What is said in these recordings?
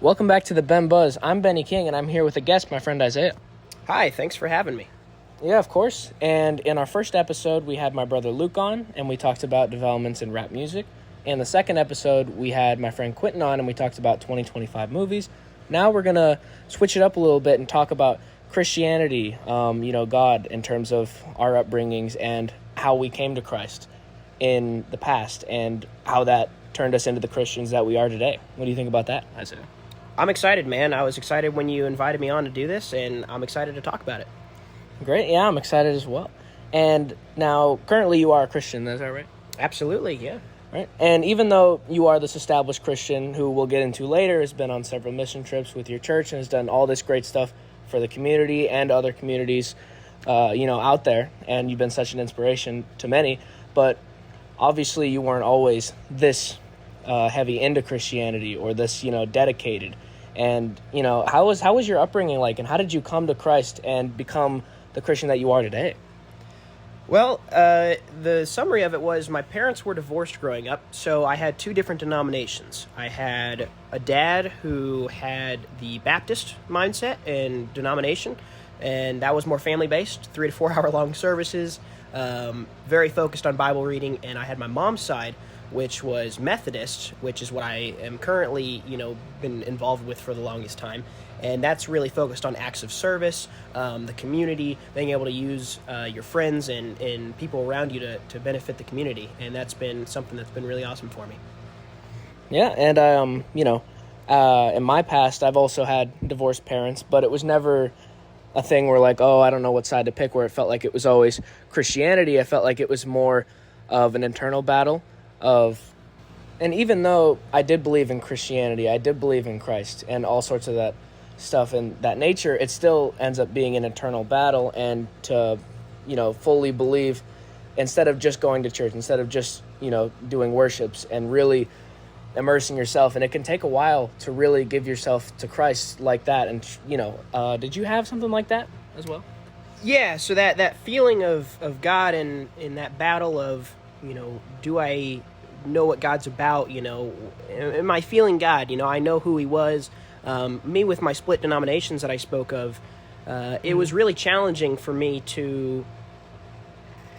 Welcome back to the Ben Buzz. I'm Benny King, and I'm here with a guest, my friend Isaiah. Hi, thanks for having me. Yeah, of course. And in our first episode, we had my brother Luke on, and we talked about developments in rap music. In the second episode, we had my friend Quentin on, and we talked about 2025 movies. Now we're going to switch it up a little bit and talk about Christianity, God, in terms of our upbringings and how we came to Christ in the past and how that turned us into the Christians that we are today. What do you think about that, Isaiah? I'm excited, man. I was excited when you invited me on to do this, and I'm excited to talk about it. Great. Yeah, I'm excited as well. And now, currently you are a Christian, is that right? Absolutely, yeah. Right. And even though you are this established Christian who we'll get into later, has been on several mission trips with your church and has done all this great stuff for the community and other communities, out there, and you've been such an inspiration to many, but obviously you weren't always this heavy into Christianity or this, dedicated. And, how was your upbringing like, and how did you come to Christ and become the Christian that you are today? Well, the summary of it was my parents were divorced growing up, so I had two different denominations. I had a dad who had the Baptist mindset and denomination, and that was more family-based, 3 to 4 hour long services, very focused on Bible reading. And I had my mom's side, which was Methodist, which is what I am currently, been involved with for the longest time. And that's really focused on acts of service, the community, being able to use your friends and people around you to benefit the community. And that's been something that's been really awesome for me. Yeah, and, in my past, I've also had divorced parents, but it was never a thing where like, oh, I don't know what side to pick, where it felt like it was always Christianity. I felt like it was more of an internal battle and even though I did believe in Christianity, I did believe in Christ and all sorts of that stuff and that nature, it still ends up being an internal battle. And to, fully believe, instead of just going to church, instead of just, doing worships and really immersing yourself, and it can take a while to really give yourself to Christ like that. And, did you have something like that as well? Yeah, so that feeling of God and in that battle of, do I know what God's about? Am I feeling God? I know who he was. Me with my split denominations that I spoke of, it was really challenging for me to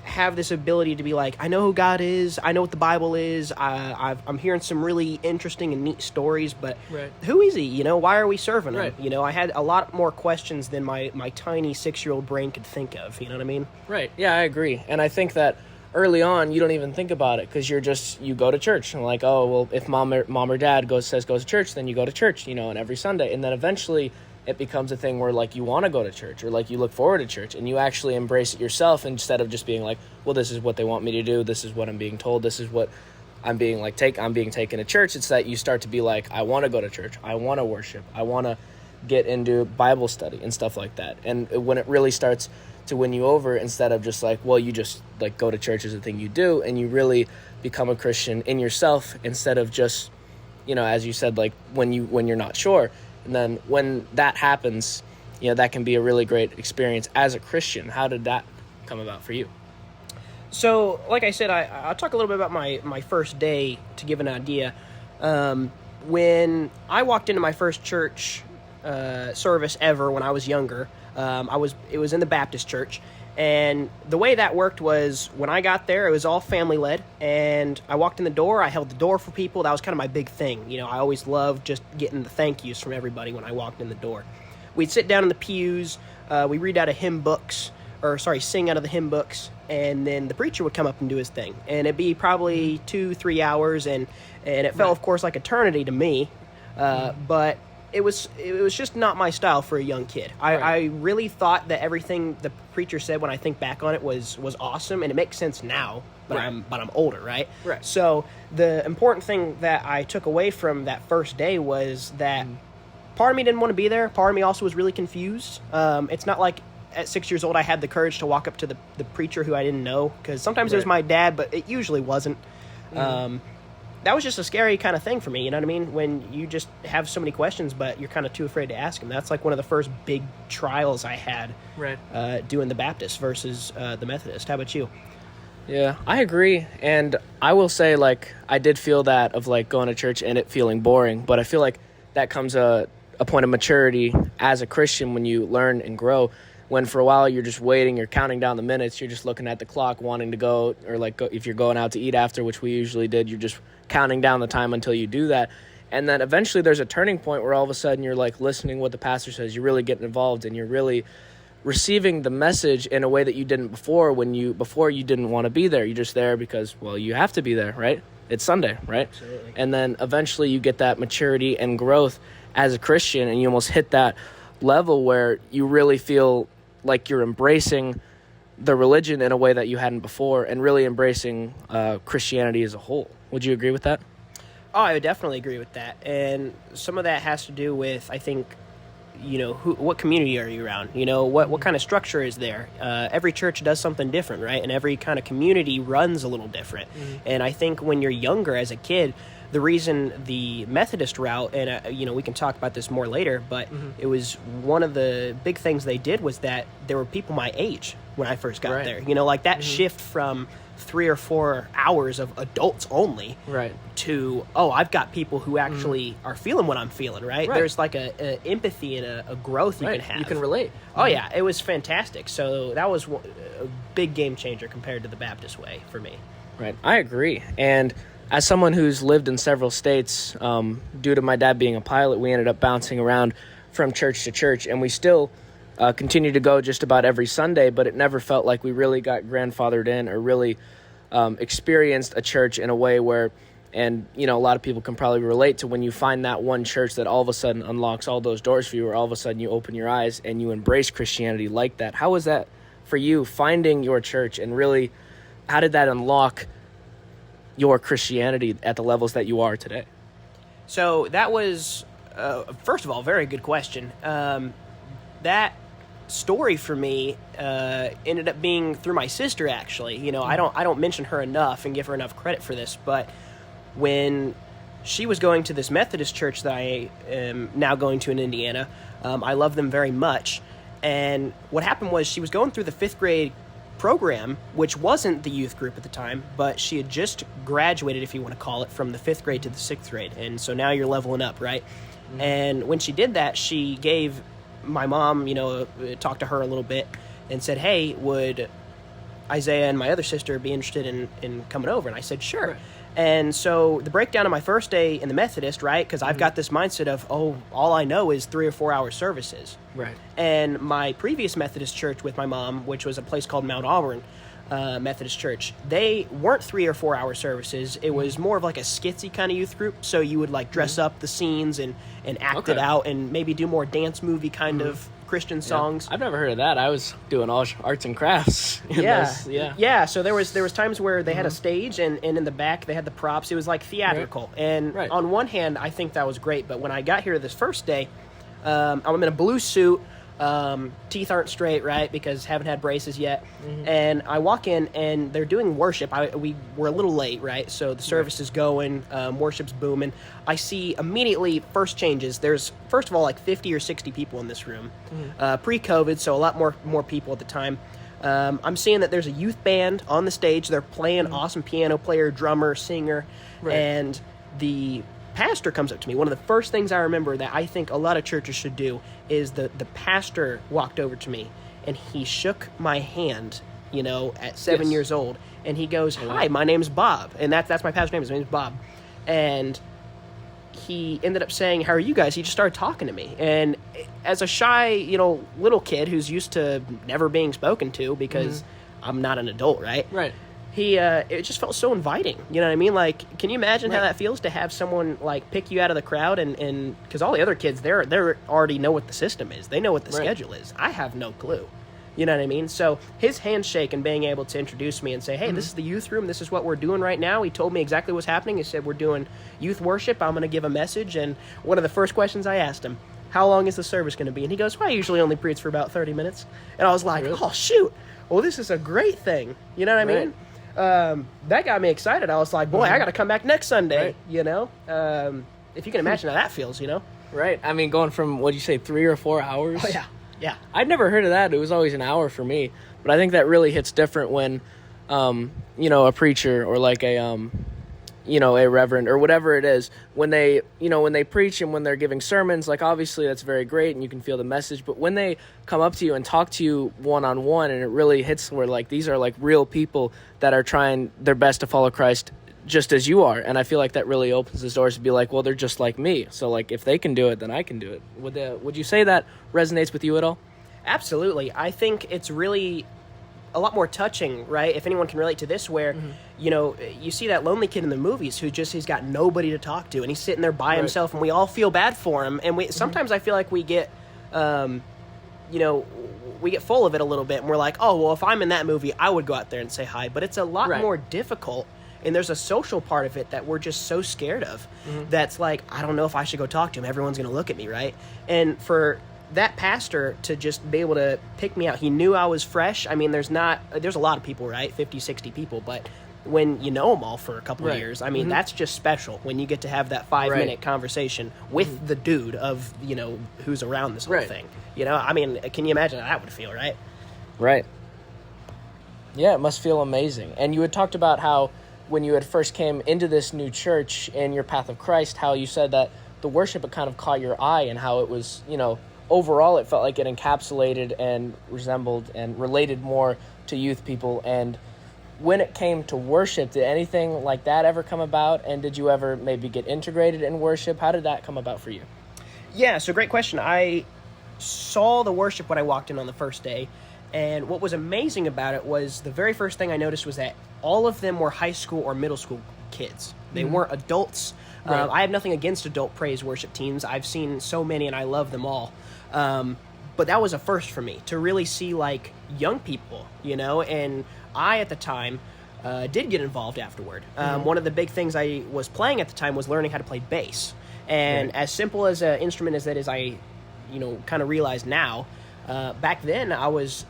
have this ability to be like, I know who God is. I know what the Bible is. I'm hearing some really interesting and neat stories, but right. Who is he? Why are we serving him? Right. I had a lot more questions than my tiny 6-year-old brain could think of. You know what I mean? Right. Yeah, I agree. And I think that early on, you don't even think about it because you go to church and like, oh, well, if mom or dad says go to church, then you go to church, and every Sunday. And then eventually it becomes a thing where like you want to go to church or like you look forward to church and you actually embrace it yourself instead of just being like, well, this is what they want me to do. This is what I'm being told. This is what I'm being taken to church. It's that you start to be like, I want to go to church. I want to worship. I want to get into Bible study and stuff like that. And when it really starts to win you over, instead of just like, well, you just like go to church as a thing you do, and you really become a Christian in yourself instead of just, as you said, like when you're not sure. And then when that happens, that can be a really great experience as a Christian. How did that come about for you? So, like I said, I'll talk a little bit about my first day to give an idea. When I walked into my first church service ever when I was younger, it was in the Baptist church, and the way that worked was when I got there, it was all family led, and I walked in the door, I held the door for people. That was kind of my big thing. I always loved just getting the thank yous from everybody when I walked in the door. We'd sit down in the pews, we read out of sing out of the hymn books, and then the preacher would come up and do his thing, and it'd be probably 2-3 hours, and it felt, of course, like eternity to me, but it was just not my style for a young kid. I really thought that everything the preacher said, when I think back on it, was awesome, and it makes sense now, but right. I'm older, right? Right. So the important thing that I took away from that first day was that part of me didn't want to be there. Part of me also was really confused. It's not like at 6 years old I had the courage to walk up to the preacher who I didn't know, because sometimes it was my dad, but it usually wasn't. That was just a scary kind of thing for me, you know what I mean? When you just have so many questions, but you're kind of too afraid to ask them. That's like one of the first big trials I had doing the Baptist versus the Methodist. How about you? Yeah, I agree. And I will say, like, I did feel that of, like, going to church and it feeling boring. But I feel like that comes a point of maturity as a Christian when you learn and grow. When for a while you're just waiting, you're counting down the minutes, you're just looking at the clock, wanting to go, or like if you're going out to eat after, which we usually did, you're just counting down the time until you do that. And then eventually there's a turning point where all of a sudden you're like listening to what the pastor says, you're really getting involved, and you're really receiving the message in a way that you didn't before. Before you didn't want to be there, you're just there because, well, you have to be there, right? It's Sunday, right? Absolutely. And then eventually you get that maturity and growth as a Christian, and you almost hit that level where you really feel like you're embracing the religion in a way that you hadn't before, and really embracing Christianity as a whole. Would you agree with that? Oh, I would definitely agree with that. And some of that has to do with, I think, what community are you around? What kind of structure is there? Every church does something different, right? And every kind of community runs a little different. Mm-hmm. And I think when you're younger as a kid, the reason the Methodist route, and we can talk about this more later, but it was one of the big things they did was that there were people my age when I first got there. Like that shift from 3 or 4 hours of adults only, right, to I've got people who actually are feeling what I'm feeling. Right, there's like a empathy and a growth you can have. You can relate. Oh yeah, it was fantastic. So that was a big game changer compared to the Baptist way for me. Right, I agree. And as someone who's lived in several states, due to my dad being a pilot, we ended up bouncing around from church to church, and we still continue to go just about every Sunday, but it never felt like we really got grandfathered in or really experienced a church in a way where, and a lot of people can probably relate to when you find that one church that all of a sudden unlocks all those doors for you, or all of a sudden you open your eyes and you embrace Christianity like that. How was that for you, finding your church, and really how did that unlock your Christianity at the levels that you are today? So that was, first of all, very good question. That story for me ended up being through my sister, actually. I don't mention her enough and give her enough credit for this, but when she was going to this Methodist church that I am now going to in Indiana, I love them very much. And what happened was she was going through the 5th grade program, which wasn't the youth group at the time, but she had just graduated, if you want to call it, from the 5th grade to the 6th grade. And so now you're leveling up, right? Mm-hmm. And when she did that, she gave my mom, talked to her a little bit and said, hey, would Isaiah and my other sister be interested in coming over? And I said, sure. Right. And so the breakdown of my first day in the Methodist, right, because I've got this mindset of, all I know is 3 or 4 hour services. Right. And my previous Methodist church with my mom, which was a place called Mount Auburn Methodist Church, they weren't 3 or 4 hour services. It was more of like a skitsy kind of youth group. So you would like dress up the scenes and act it out, and maybe do more dance movie kind of Christian songs. I've never heard of that. I was doing all arts and crafts. Yeah. So there was times where they had a stage, and in the back they had the props. It was like theatrical. Right. And on one hand, I think that was great. But when I got here this first day, I'm in a blue suit. Teeth aren't straight, right, because haven't had braces yet. Mm-hmm. And I walk in, and they're doing worship. We were a little late, right? So the service is going, worship's booming. I see immediately first changes. There's, first of all, like 50 or 60 people in this room. Mm-hmm. Pre-COVID, so a lot more people at the time. I'm seeing that there's a youth band on the stage. They're playing awesome piano player, drummer, singer, and the pastor comes up to me. One of the first things I remember that I think a lot of churches should do is the pastor walked over to me, and he shook my hand, at 7 years old, and he goes, hi, my name's Bob. And that's my pastor's name. His name's Bob. And he ended up saying, how are you guys? He just started talking to me. And as a shy, little kid who's used to never being spoken to because I'm not an adult, right? Right. It just felt so inviting. You know what I mean? Like, can you imagine how that feels to have someone like pick you out of the crowd, and because all the other kids, they're already know what the system is. They know what the schedule is. I have no clue. You know what I mean? So his handshake and being able to introduce me and say, hey, this is the youth room. This is what we're doing right now. He told me exactly what's happening. He said, we're doing youth worship. I'm going to give a message. And one of the first questions I asked him, how long is the service going to be? And he goes, well, I usually only preach for about 30 minutes. And I was like, oh, shoot. Well, this is a great thing. You know what I mean? That got me excited. I was like, boy, I got to come back next Sunday, if you can imagine how that feels, Right. I mean, going from, what'd you say, 3 or 4 hours? Oh, yeah. I'd never heard of that. It was always an hour for me. But I think that really hits different when, a preacher or like a, a reverend or whatever it is, when they preach and when they're giving sermons, like obviously that's very great and you can feel the message, but when they come up to you and talk to you one-on-one and it really hits where like these are like real people that are trying their best to follow Christ just as you are, and I feel like that really opens the doors to be like, well, they're just like me, so like if they can do it, then I can do it. Would you say that resonates with you at all? Absolutely. I think it's really a lot more touching, right? If anyone can relate to this, where, you see that lonely kid in the movies he's got nobody to talk to, and he's sitting there by himself, and we all feel bad for him. And sometimes I feel like we get, we get full of it a little bit, and we're like, oh, well, if I'm in that movie, I would go out there and say hi. But it's a lot more difficult, and there's a social part of it that we're just so scared of. That's like, I don't know if I should go talk to him. Everyone's going to look at me, right? And for that pastor to just be able to pick me out, he knew I was fresh. I mean, there's a lot of people, right? 50, 60 people, but when you know them all for a couple of years, I mean, that's just special when you get to have that 5-minute conversation with the dude of, who's around this whole thing. I mean, can you imagine how that would feel, right? Right. Yeah, it must feel amazing. And you had talked about how when you had first came into this new church in your path of Christ, how you said that the worship, it kind of caught your eye and how it was, overall, it felt like it encapsulated and resembled and related more to youth people. And when it came to worship, did anything like that ever come about? And did you ever maybe get integrated in worship? How did that come about for you? Yeah, so great question. I saw the worship when I walked in on the first day. And what was amazing about it was the very first thing I noticed was that all of them were high school or middle school kids. They weren't adults. I have nothing against adult praise worship teams. I've seen so many and I love them all. But that was a first for me to really see like young people, and I at the time did get involved afterward. One of the big things I was playing at the time was learning how to play bass. And as simple as an instrument as that is, I kind of realized now, back then I was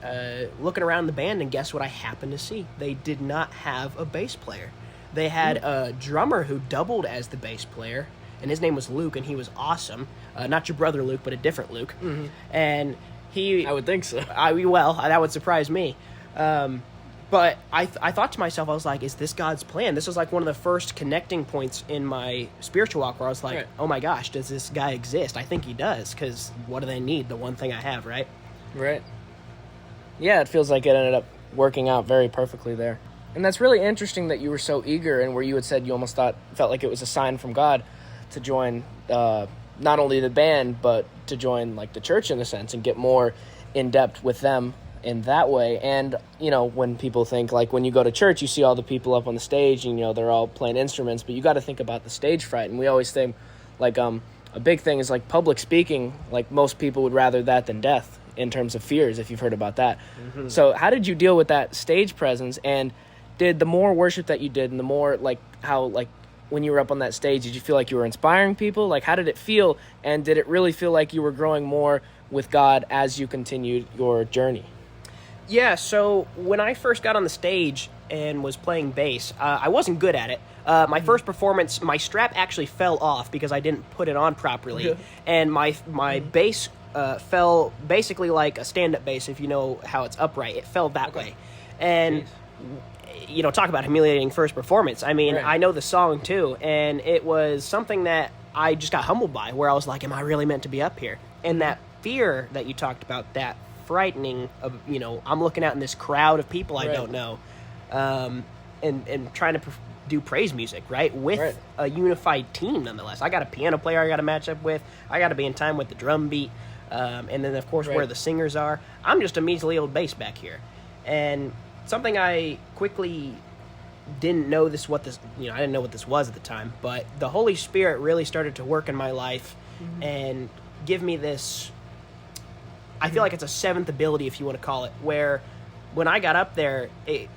looking around the band and guess what I happened to see? They did not have a bass player. They had a drummer who doubled as the bass player, and his name was Luke, and he was awesome. Not your brother Luke, but a different Luke. And he... I would think so. That would surprise me. But I thought to myself, I was like, is this God's plan? This was like one of the first connecting points in my spiritual walk where I was like, oh my gosh, does this guy exist? I think he does, because what do they need? The one thing I have, right? Right. Yeah, it feels like it ended up working out very perfectly there. And that's really interesting that you were so eager, and where you had said you almost felt like it was a sign from God to join not only the band, but to join like the church in a sense and get more in depth with them in that way. And, when people think like when you go to church, you see all the people up on the stage and, they're all playing instruments, but you got to think about the stage fright. And we always think like a big thing is like public speaking, like most people would rather that than death in terms of fears, if you've heard about that. So how did you deal with that stage presence? And did the more worship that you did and the more like how like when you were up on that stage, did you feel like you were inspiring people? Like how did it feel? And did it really feel like you were growing more with God as you continued your journey? Yeah, so when I first got on the stage and was playing bass, I wasn't good at it. My first performance, my strap actually fell off because I didn't put it on properly. And my bass fell basically like a stand-up bass, if you know how it's upright. It fell that way. And... talk about humiliating first performance. I mean, I know the song too, and it was something that I just got humbled by, where I was like, am I really meant to be up here? And that fear that you talked about, that frightening of, I'm looking out in this crowd of people I don't know, and trying to do praise music, right? With a unified team, nonetheless. I got a piano player I got to match up with. I got to be in time with the drum beat. And then, of course, where the singers are. I'm just a measly old bass back here. And... something I quickly didn't know I didn't know what this was at the time, but the Holy Spirit really started to work in my life and give me this, I feel like it's a seventh ability, if you want to call it, where when I got up there, it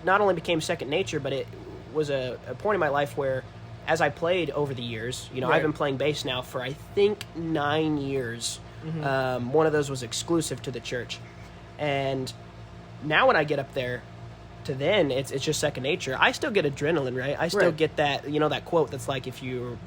not only became second nature, but it was a point in my life where as I played over the years, I've been playing bass now for, I think, 9 years. One of those was exclusive to the church. And now when I get up there to then, it's just second nature. I still get adrenaline, right? I still get that, that quote that's like, if you,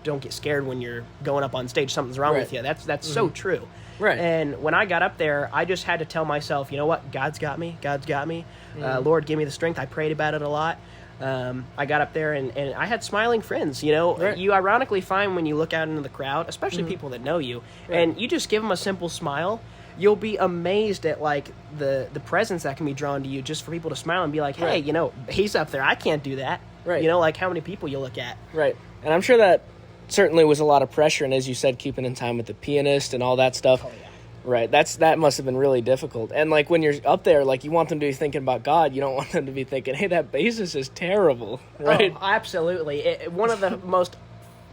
don't get scared when you're going up on stage, something's wrong with you. That's so true. Right. And when I got up there, I just had to tell myself, you know what? God's got me. God's got me. Lord, give me the strength. I prayed about it a lot. I got up there and I had smiling friends. You know, Right. you ironically find when you look out into the crowd, especially people that know you, and you just give them a simple smile, you'll be amazed at like the presence that can be drawn to you just for people to smile and be like, hey, Right. you know, he's up there. I can't do that. Right. You know, like how many people you look at. Right. And I'm sure that certainly was a lot of pressure, and as you said, keeping in time with the pianist and all that stuff. Oh, yeah. Right. That must have been really difficult. And like when you're up there, like you want them to be thinking about God. You don't want them to be thinking, "Hey, that bassist is terrible." Right. Oh, absolutely. One of the most,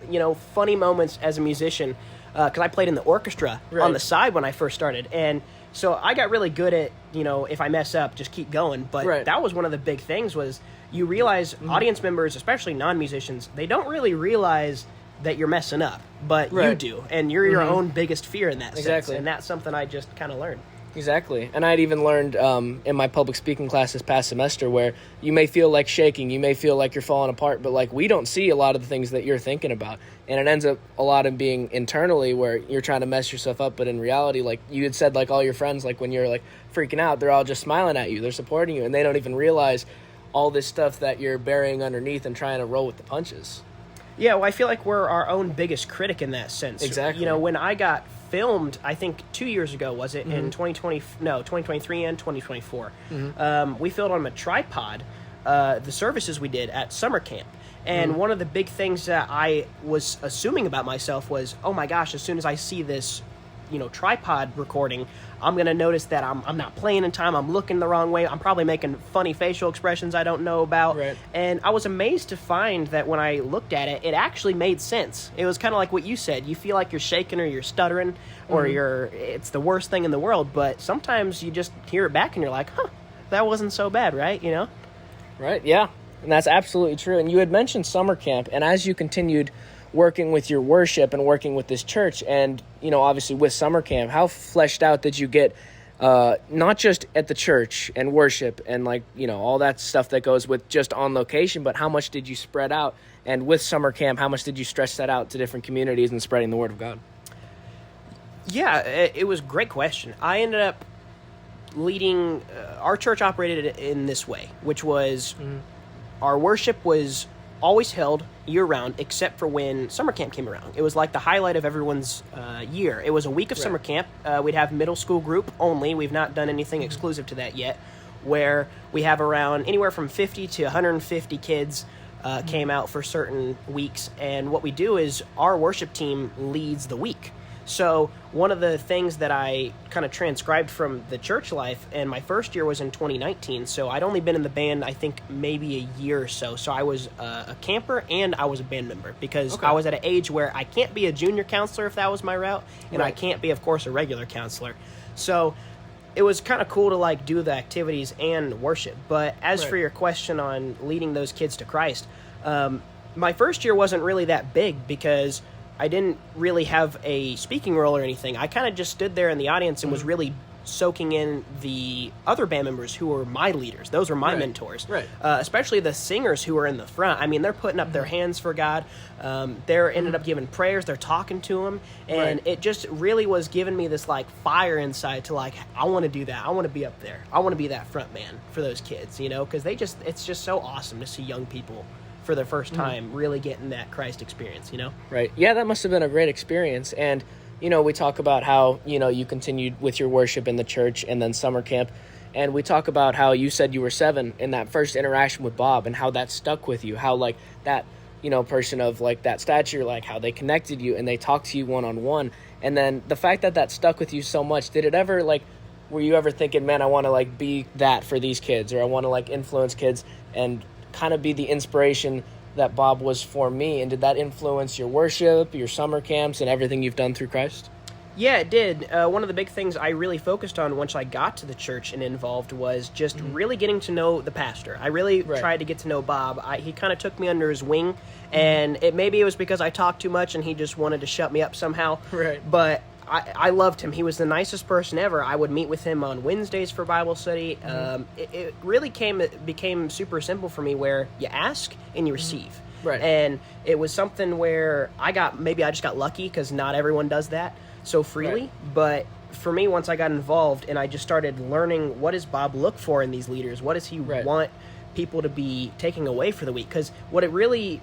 you know, funny moments as a musician, because I played in the orchestra Right. on the side when I first started, and so I got really good at, you know, if I mess up, just keep going. But Right. that was one of the big things was you realize audience members, especially non-musicians, they don't really realize that you're messing up, but you Right. do, and you're your own biggest fear in that sense. Exactly. And that's something I just kind of learned. Exactly. And I'd even learned in my public speaking class this past semester where you may feel like shaking, you may feel like you're falling apart, but like we don't see a lot of the things that you're thinking about. And it ends up a lot of being internally where you're trying to mess yourself up, but in reality, like you had said, like all your friends, like when you're like freaking out, they're all just smiling at you, they're supporting you, and they don't even realize all this stuff that you're burying underneath and trying to roll with the punches. Yeah, well, I feel like we're our own biggest critic in that sense. Exactly. You know, when I got filmed, I think 2 years ago, was it, in 2023 and 2024, we filmed on a tripod the services we did at summer camp. And one of the big things that I was assuming about myself was, oh my gosh, as soon as I see this, you know, tripod recording, I'm going to notice that I'm not playing in time, I'm looking the wrong way, I'm probably making funny facial expressions I don't know about. Right. And I was amazed to find that when I looked at it, it actually made sense. It was kind of like what you said. You feel like you're shaking or you're stuttering or it's the worst thing in the world, but sometimes you just hear it back and you're like, huh, that wasn't so bad, right? You know? Right, yeah. And that's absolutely true. And you had mentioned summer camp, and as you continued working with your worship and working with this church and, you know, obviously with summer camp, how fleshed out did you get, not just at the church and worship and like, you know, all that stuff that goes with just on location, but how much did you spread out? And with summer camp, how much did you stretch that out to different communities and spreading the word of God? Yeah, it was a great question. I ended up leading, our church operated in this way, which was our worship was always held year-round except for when summer camp came around. It was like the highlight of everyone's year. It was a week of summer camp. We'd have middle school group only. We've not done anything exclusive to that yet, where we have around anywhere from 50 to 150 kids came out for certain weeks. And what we do is our worship team leads the week. So one of the things that I kind of transcribed from the church life, and my first year was in 2019, so I'd only been in the band, I think, maybe a year or so. So I was a camper and I was a band member because I was at an age where I can't be a junior counselor if that was my route, and I can't be, of course, a regular counselor. So it was kind of cool to like do the activities and worship. But as for your question on leading those kids to Christ, my first year wasn't really that big because I didn't really have a speaking role or anything. I kind of just stood there in the audience and was really soaking in the other band members who were my leaders. Those were my mentors. Right. Especially the singers who were in the front. I mean, they're putting up their hands for God. They're ended up giving prayers. They're talking to Him. And it just really was giving me this, like, fire inside to, like, I want to do that. I want to be up there. I want to be that front man for those kids, you know? Because it's just so awesome to see young people for the first time really getting that Christ experience, you know? Right. Yeah, that must have been a great experience. And, you know, we talk about how, you know, you continued with your worship in the church and then summer camp. And we talk about how you said you were 7 in that first interaction with Bob and how that stuck with you, how, like, that, you know, person of, like, that stature, like, how they connected you and they talked to you one-on-one. And then the fact that that stuck with you so much, did it ever, like, were you ever thinking, man, I want to, like, be that for these kids, or I want to, like, influence kids and kind of be the inspiration that Bob was for me? And did that influence your worship, your summer camps, and everything you've done through Christ? Yeah, it did. One of the big things I really focused on once I got to the church and involved was just really getting to know the pastor. I really tried to get to know Bob. He kind of took me under his wing, and maybe it was because I talked too much and he just wanted to shut me up somehow. Right. But I loved him. He was the nicest person ever. I would meet with him on Wednesdays for Bible study. It really became super simple for me, where you ask and you receive. Right. And it was something where I just got lucky because not everyone does that so freely. Right. But for me, once I got involved and I just started learning, what does Bob look for in these leaders? What does he want people to be taking away for the week. Because the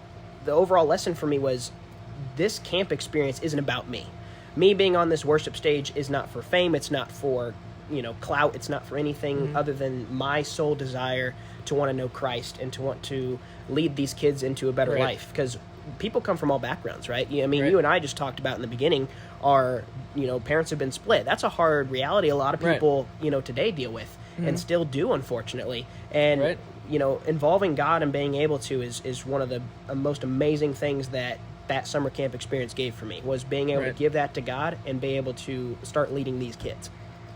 overall lesson for me was, this camp experience isn't about me. Me being on this worship stage is not for fame. It's not for, clout. It's not for anything other than my sole desire to want to know Christ and to want to lead these kids into a better life. Because people come from all backgrounds, right? I mean, you and I just talked about in the beginning, our, parents have been split. That's a hard reality a lot of people, today deal with and still do, unfortunately. And, involving God and being able to is one of the most amazing things that summer camp experience gave for me, was being able to give that to God and be able to start leading these kids.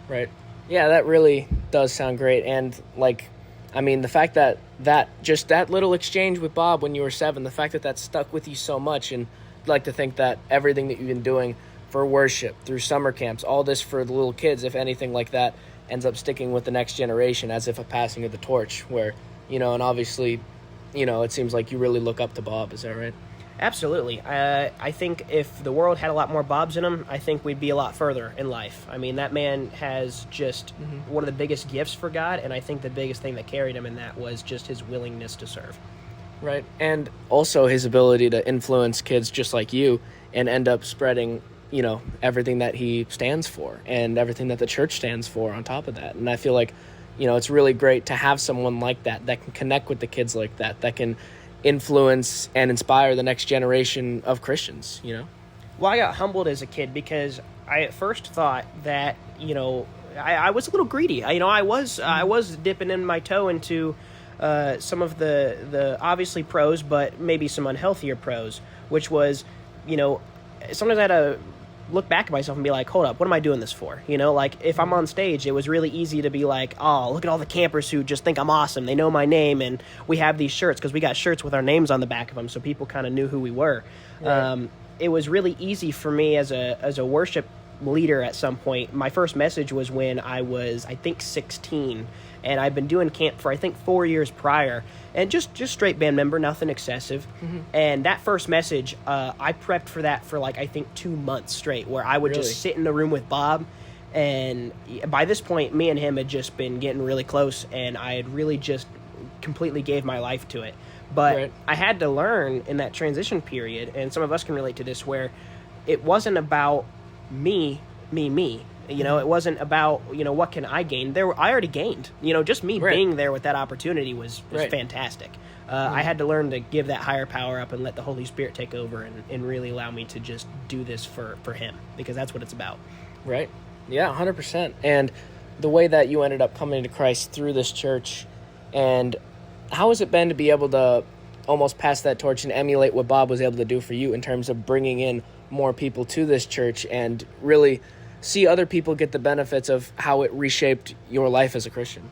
Right. Yeah, that really does sound great. And the fact that just that little exchange with Bob when you were 7, the fact that stuck with you so much, and I'd like to think that everything that you've been doing for worship, through summer camps, all this for the little kids, if anything like that, ends up sticking with the next generation as if a passing of the torch, where, and obviously, it seems like you really look up to Bob. Is that right? Absolutely. I think if the world had a lot more Bobs in them, I think we'd be a lot further in life. I mean, that man has just one of the biggest gifts for God, and I think the biggest thing that carried him in that was just his willingness to serve. Right. And also his ability to influence kids just like you and end up spreading, everything that he stands for and everything that the church stands for on top of that. And I feel like, it's really great to have someone like that can connect with the kids like that can influence and inspire the next generation of Christians, Well, I got humbled as a kid because I at first thought that, I was a little greedy. I was dipping in my toe into some of the obviously pros, but maybe some unhealthier pros, which was, sometimes I had to look back at myself and be like, hold up, what am I doing this for? If I'm on stage, it was really easy to be like, oh, look at all the campers who just think I'm awesome. They know my name, and we have these shirts, because we got shirts with our names on the back of them, so people kind of knew who we were. Right. It was really easy for me as a worship leader at some point. My first message was when I was, I think, 16, and I'd been doing camp for, I think, 4 years prior, and just straight band member, nothing excessive. And that first message, I prepped for that for, I think 2 months straight, where I would just sit in the room with Bob, and by this point, me and him had just been getting really close, and I had really just completely gave my life to it. But I had to learn in that transition period, and some of us can relate to this, where it wasn't about me. It wasn't about, what can I gain? I already gained. Just me being there with that opportunity was fantastic. I had to learn to give that higher power up and let the Holy Spirit take over and really allow me to just do this for him, because that's what it's about. Right. Yeah, 100%. And the way that you ended up coming to Christ through this church, and how has it been to be able to almost pass that torch and emulate what Bob was able to do for you in terms of bringing in more people to this church and really see other people get the benefits of how it reshaped your life as a Christian?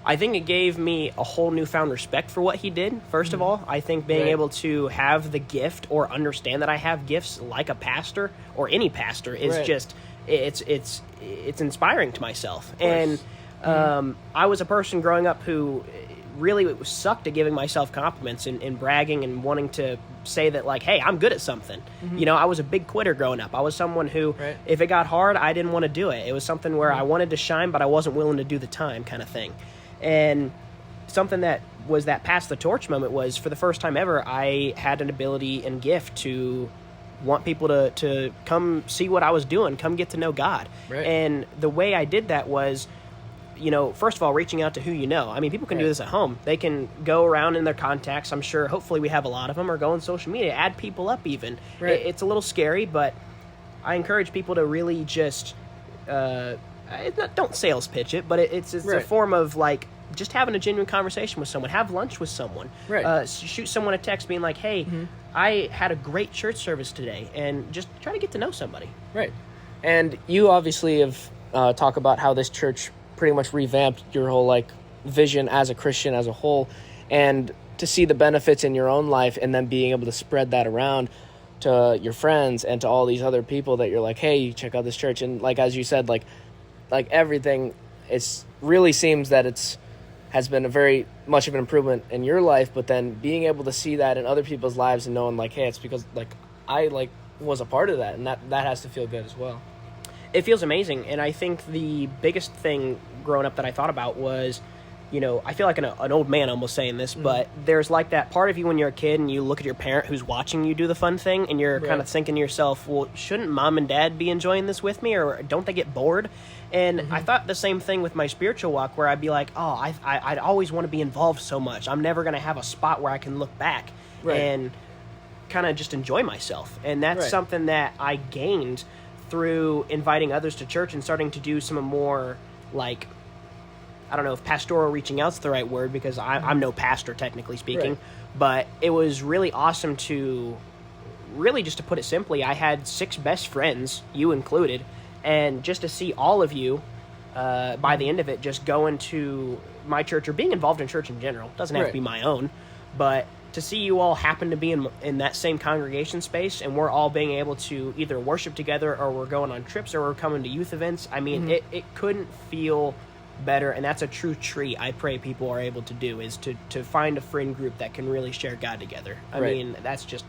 I think it gave me a whole newfound respect for what he did, first of all. I think being able to have the gift or understand that I have gifts like a pastor or any pastor is just, it's inspiring to myself. And I was a person growing up who really sucked at giving myself compliments and bragging and wanting to say that, hey, I'm good at something. I was a big quitter growing up. I was someone who, if it got hard, I didn't want to do it. It was something where I wanted to shine, but I wasn't willing to do the time, kind of thing. And something that was that pass the torch moment was, for the first time ever, I had an ability and gift to want people to come see what I was doing, come get to know God. And the way I did that was, first of all, reaching out to who you know. I mean, people can do this at home. They can go around in their contacts. I'm sure, hopefully we have a lot of them, or go on social media, add people up even. It's a little scary, but I encourage people to really just, don't sales pitch it, but it's a form of, just having a genuine conversation with someone. Have lunch with someone. Shoot someone a text being like, hey, I had a great church service today, and just try to get to know somebody. Right. And you obviously have talked about how this church pretty much revamped your whole vision as a Christian as a whole, and to see the benefits in your own life and then being able to spread that around to your friends and to all these other people that you're like, hey, check out this church. And as you said, everything, it's really seems that has been a very much of an improvement in your life, but then being able to see that in other people's lives and knowing hey, it's because I was a part of that, and that has to feel good as well. It feels amazing. And I think the biggest thing growing up that I thought about was, I feel like an old man almost saying this, but there's like that part of you when you're a kid and you look at your parent who's watching you do the fun thing, and you're kind of thinking to yourself, well, shouldn't mom and dad be enjoying this with me, or don't they get bored? And I thought the same thing with my spiritual walk, where I'd be like, oh, I'd always want to be involved so much. I'm never going to have a spot where I can look back and kind of just enjoy myself. And that's something that I gained through inviting others to church and starting to do some more, like, I don't know if pastoral reaching out's the right word, because I'm no pastor, technically speaking, but it was really awesome to, really just to put it simply, I had 6 best friends, you included, and just to see all of you by the end of it just going to my church or being involved in church in general, doesn't have to be my own, but to see you all happen to be in that same congregation space, and we're all being able to either worship together, or we're going on trips, or we're coming to youth events. I mean, it couldn't feel better, and that's a true treat I pray people are able to do, is to find a friend group that can really share God together. I mean, that's just,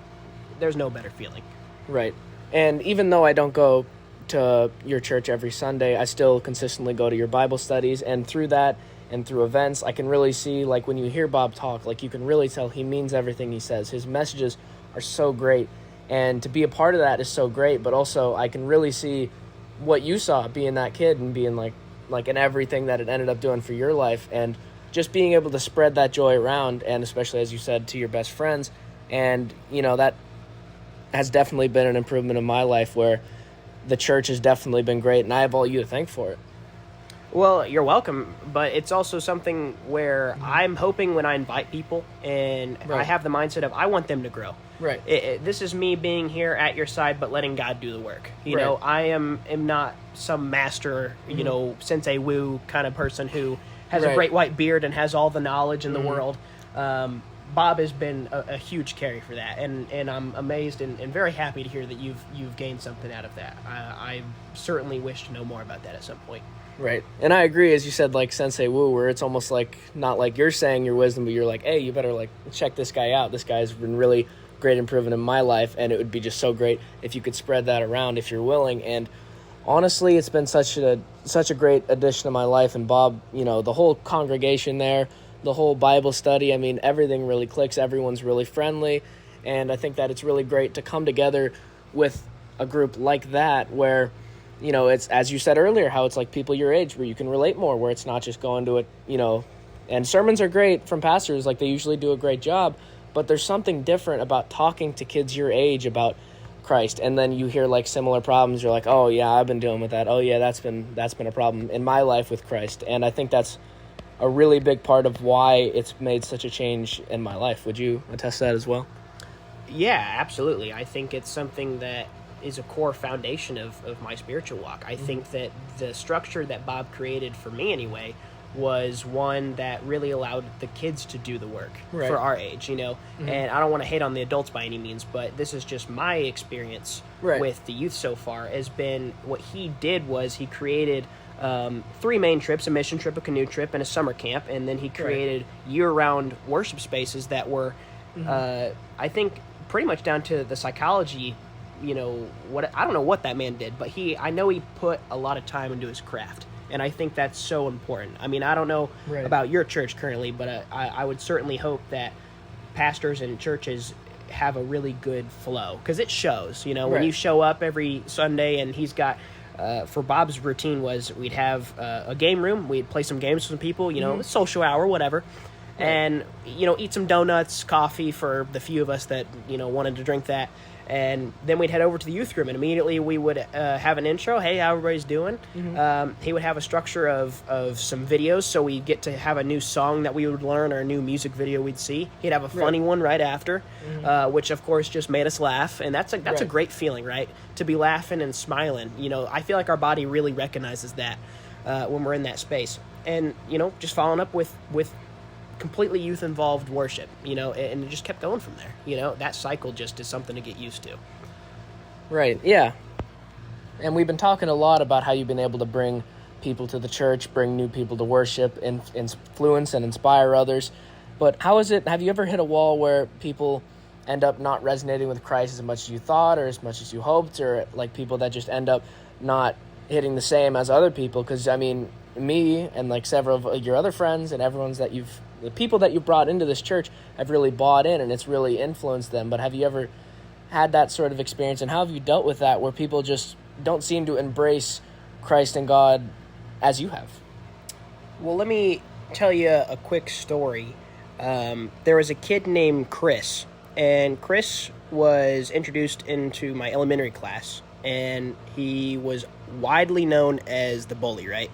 there's no better feeling. Right. And even though I don't go to your church every Sunday, I still consistently go to your Bible studies, and through that and through events, I can really see, like, when you hear Bob talk, like, you can really tell he means everything he says. His messages are so great, and to be a part of that is so great, but also I can really see what you saw being that kid and being like in everything that it ended up doing for your life, and just being able to spread that joy around, and especially, as you said, to your best friends. And, that has definitely been an improvement in my life, where the church has definitely been great, and I have all you to thank for it. Well, you're welcome, but it's also something where I'm hoping when I invite people, and I have the mindset of I want them to grow. Right. This is me being here at your side, but letting God do the work. You know, I am not some master, Sensei Wu kind of person who has a great white beard and has all the knowledge in the world. Bob has been a huge carry for that, and I'm amazed and very happy to hear that you've gained something out of that. I certainly wish to know more about that at some point. Right. And I agree, as you said, like Sensei Wu, where it's almost like, not like you're saying your wisdom, but you're like, hey, you better, like, check this guy out. This guy's been really great improvement in my life, and it would be just so great if you could spread that around if you're willing. And honestly, it's been such a great addition to my life. And Bob, the whole congregation there, the whole Bible study, I mean, everything really clicks. Everyone's really friendly. And I think that it's really great to come together with a group like that, where it's, as you said earlier, how it's like people your age where you can relate more, where it's not just going to it, and sermons are great from pastors, like they usually do a great job, but there's something different about talking to kids your age about Christ, and then you hear like similar problems, you're like, oh yeah, I've been dealing with that, oh yeah, that's been a problem in my life with Christ. And I think that's a really big part of why it's made such a change in my life. Would you attest to that as well? Yeah, absolutely. I think it's something that is a core foundation of my spiritual walk. I think that the structure that Bob created, for me anyway, was one that really allowed the kids to do the work for our age, And I don't want to hate on the adults by any means, but this is just my experience with the youth so far, has been what he did was he created 3 main trips, a mission trip, a canoe trip, and a summer camp, and then he created year-round worship spaces that were, I think, pretty much down to the psychology. What, I don't know what that man did, but I know he put a lot of time into his craft, and I think that's so important. I mean, I don't know about your church currently, but I would certainly hope that pastors and churches have a really good flow, because it shows. When you show up every Sunday, and he's got, for Bob's routine was we'd have a game room, we'd play some games with some people, social hour, whatever. And, eat some donuts, coffee for the few of us that, wanted to drink that. And then we'd head over to the youth room, and immediately we would have an intro. Hey, how everybody's doing? He would have a structure of some videos, so we'd get to have a new song that we would learn, or a new music video we'd see. He'd have a funny one right after, which, of course, just made us laugh. And that's a great feeling, right? To be laughing and smiling. I feel like our body really recognizes that when we're in that space. And, just following up with completely youth involved worship, and it just kept going from there. That cycle just is something to get used to. Right. Yeah. And we've been talking a lot about how you've been able to bring people to the church, bring new people to worship, influence and inspire others. But how is it, have you ever hit a wall where people end up not resonating with Christ as much as you thought, or as much as you hoped, or like people that just end up not hitting the same as other people, because I mean, me and like several of your other friends and the people that you brought into this church have really bought in, and it's really influenced them. But have you ever had that sort of experience, and how have you dealt with that, where people just don't seem to embrace Christ and God as you have? Well, let me tell you a quick story. There was a kid named Chris, and Chris was introduced into my elementary class, and he was widely known as the bully, right?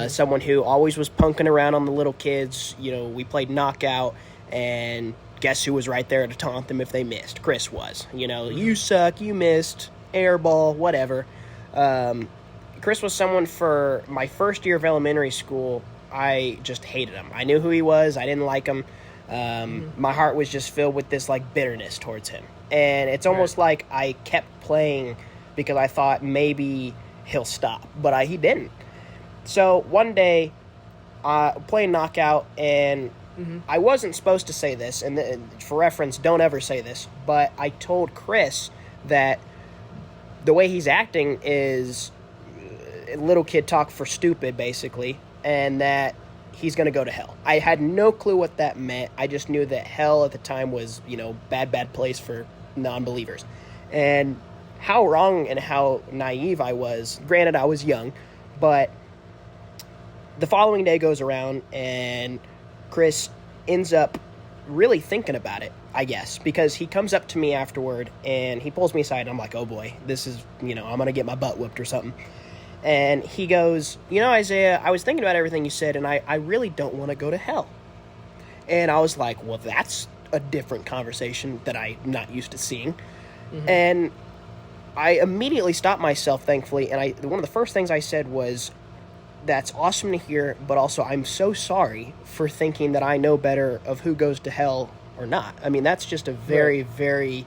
Someone who always was punking around on the little kids. You know, we played knockout, and guess who was right there to taunt them if they missed? Chris was. You know, you suck, you missed, air ball, whatever. Chris was someone, for my first year of elementary school, I just hated him. I knew who he was. I didn't like him. My heart was just filled with this like bitterness towards him. And it's almost like I kept playing because I thought maybe he'll stop, but he didn't. So one day, playing knockout, and I wasn't supposed to say this, and for reference, don't ever say this, but I told Chris that the way he's acting is little kid talk for stupid, basically, and that he's going to go to hell. I had no clue what that meant. I just knew that hell at the time was, bad place for non-believers. And how wrong and how naive I was. Granted, I was young, but the following day goes around, and Chris ends up really thinking about it, I guess, because he comes up to me afterward, and he pulls me aside, and I'm like, oh boy, this is, I'm going to get my butt whipped or something. And he goes, Isaiah, I was thinking about everything you said, and I really don't want to go to hell. And I was like, well, that's a different conversation that I'm not used to seeing. And I immediately stopped myself, thankfully, and one of the first things I said was, that's awesome to hear, but also I'm so sorry for thinking that I know better of who goes to hell or not. I mean, that's just a very, very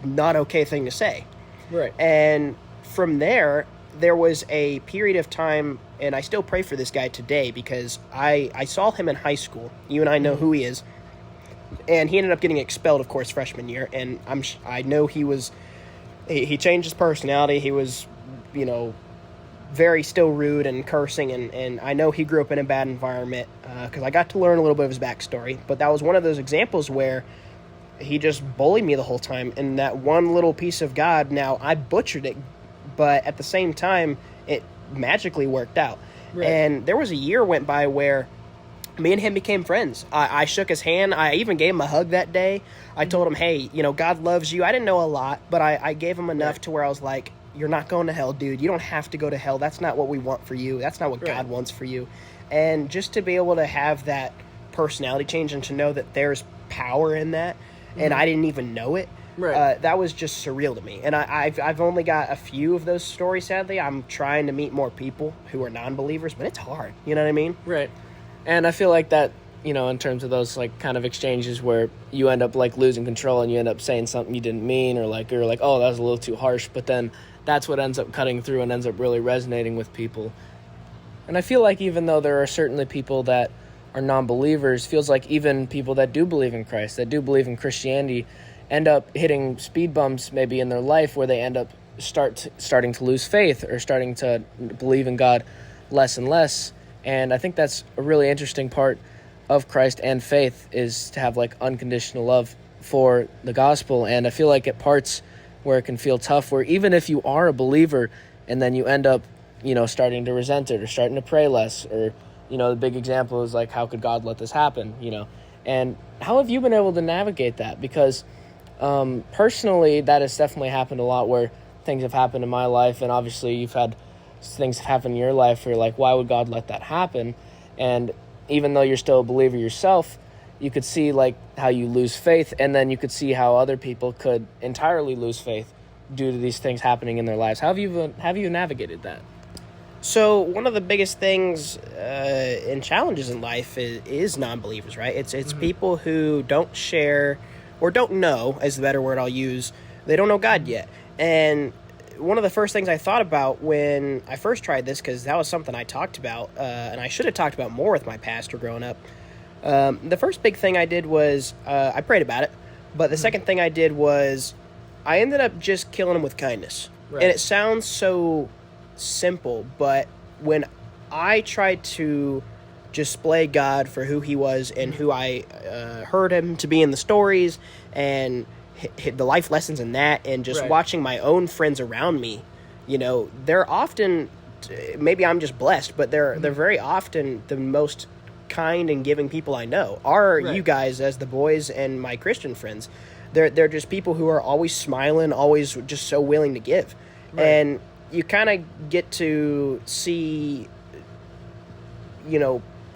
not okay thing to say. Right. And from there was a period of time, and I still pray for this guy today, because I saw him in high school. You and I know who he is. And he ended up getting expelled, of course, freshman year. And I know he changed his personality. He was, very still rude and cursing. And I know he grew up in a bad environment, because I got to learn a little bit of his backstory. But that was one of those examples where he just bullied me the whole time. And that one little piece of God, now I butchered it, but at the same time, it magically worked out. Right. And there was a year went by where me and him became friends. I shook his hand. I even gave him a hug that day. I told him, hey, God loves you. I didn't know a lot, but I gave him enough to where I was like, you're not going to hell, dude. You don't have to go to hell. That's not what we want for you. That's not what God wants for you. And just to be able to have that personality change and to know that there's power in that, and I didn't even know it, that was just surreal to me. And I've only got a few of those stories, sadly. I'm trying to meet more people who are non-believers, but it's hard. You know what I mean? Right. And I feel like that, in terms of those like kind of exchanges where you end up like losing control and you end up saying something you didn't mean, or like you're like, oh, that was a little too harsh, but then that's what ends up cutting through and ends up really resonating with people. And I feel like even though there are certainly people that are non-believers, feels like even people that do believe in Christ, that do believe in Christianity, end up hitting speed bumps maybe in their life where they end up starting to lose faith or starting to believe in God less and less. And I think that's a really interesting part of Christ and faith, is to have like unconditional love for the gospel. And I feel like at parts where it can feel tough, where even if you are a believer and then you end up, starting to resent it or starting to pray less, or, the big example is like, how could God let this happen, And how have you been able to navigate that? Because personally, that has definitely happened a lot, where things have happened in my life, and obviously you've had things happen in your life where you're like, why would God let that happen? And even though you're still a believer yourself, you could see like how you lose faith, and then you could see how other people could entirely lose faith due to these things happening in their lives. How have you navigated that? So one of the biggest things and challenges in life is non-believers, right? It's people who don't share or don't know, is the better word I'll use. They don't know God yet. And one of the first things I thought about when I first tried this, because that was something I talked about, and I should have talked about more with my pastor growing up. The first big thing I did was I prayed about it, but the second thing I did was I ended up just killing him with kindness. Right. And it sounds so simple, but when I tried to display God for who he was and who I heard him to be in the stories and the life lessons in that, and just watching my own friends around me, they're often, maybe I'm just blessed, but they're very often the most kind and giving people I know are you guys as the boys and my Christian friends. They're just people who are always smiling, always just so willing to give. And you kind of get to see,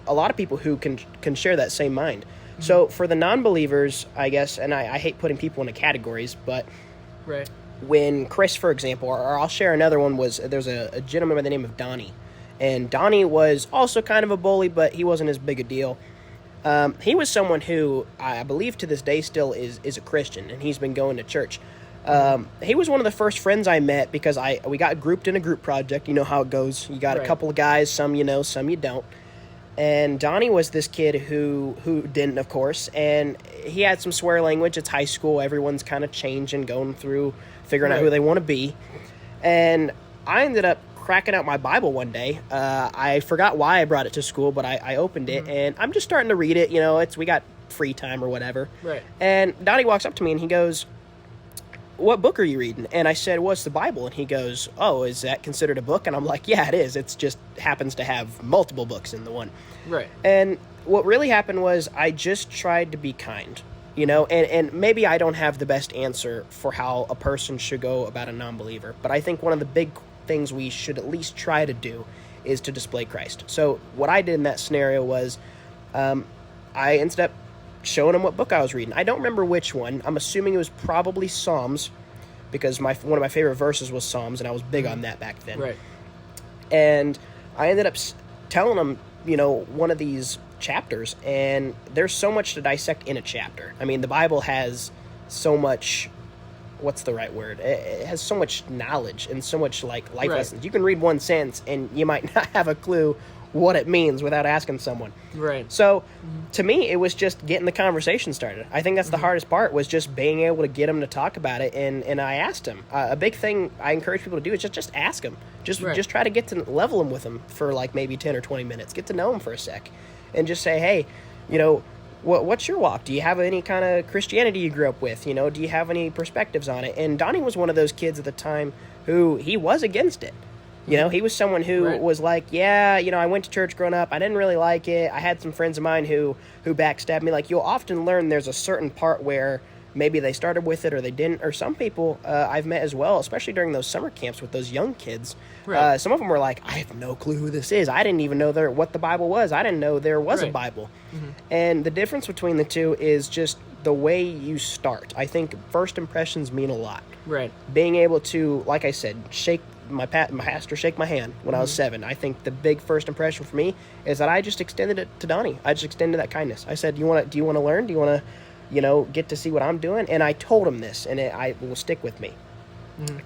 a lot of people who can share that same mind. So for the non-believers, I guess, and I hate putting people into categories, but when Chris, for example, or I'll share another one, there's a gentleman by the name of Donnie. And Donnie was also kind of a bully, but he wasn't as big a deal. He was someone who I believe to this day still is a Christian, and he's been going to church. He was one of the first friends I met because we got grouped in a group project. You know how it goes. You got a couple of guys, some you know, some you don't. And Donnie was this kid who didn't, of course, and he had some swear language. It's high school. Everyone's kind of changing, going through, figuring out who they want to be. And I ended up cracking out my Bible one day. I forgot why I brought it to school, but I opened it, and I'm just starting to read it. We got free time or whatever. And Donnie walks up to me, and he goes, "What book are you reading?" And I said, "Well, it's the Bible." And he goes, "Oh, is that considered a book?" And I'm like, "Yeah, it is. It's just happens to have multiple books in the one." And what really happened was I just tried to be kind, and maybe I don't have the best answer for how a person should go about a non-believer, but I think one of the big things we should at least try to do is to display Christ. So what I did in that scenario was I ended up showing him what book I was reading. I don't remember which one. I'm assuming it was probably Psalms, because one of my favorite verses was Psalms, and I was big on that back then. And I ended up telling him, one of these chapters, and there's so much to dissect in a chapter. I mean, the Bible has so much, what's the right word? It has so much knowledge and so much life lessons. You can read one sentence and you might not have a clue what it means without asking someone. So to me, it was just getting the conversation started. I think that's the hardest part, was just being able to get him to talk about it. And I asked him. A big thing I encourage people to do is just ask him. Just try to get to level him with him for like maybe 10 or 20 minutes. Get to know him for a sec. And just say, hey, what's your walk? Do you have any kind of Christianity you grew up with? Do you have any perspectives on it? And Donnie was one of those kids at the time who he was against it. He was someone who was like, I went to church growing up. I didn't really like it. I had some friends of mine who backstabbed me. Like, you'll often learn there's a certain part where maybe they started with it or they didn't. Or some people I've met as well, especially during those summer camps with those young kids. Some of them were like, I have no clue who this is. I didn't even know what the Bible was. I didn't know there was a Bible. And the difference between the two is just the way you start. I think first impressions mean a lot. Being able to, like I said, shake my pastor shake my hand when I was 7. I think the big first impression for me is that I just extended it to Donnie. I just extended that kindness. I said, do you want to learn? Do you want to, get to see what I'm doing? And I told him this, and I will stick with me.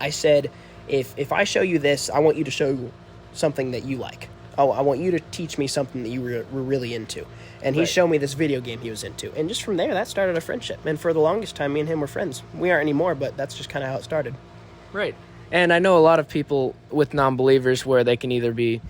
I said, if I show you this, I want you to show something that you like. Oh, I want you to teach me something that you were really into. And he showed me this video game he was into. And just from there, that started a friendship. And for the longest time, me and him were friends. We aren't anymore, but that's just kind of how it started. And I know a lot of people with non-believers where they can either be,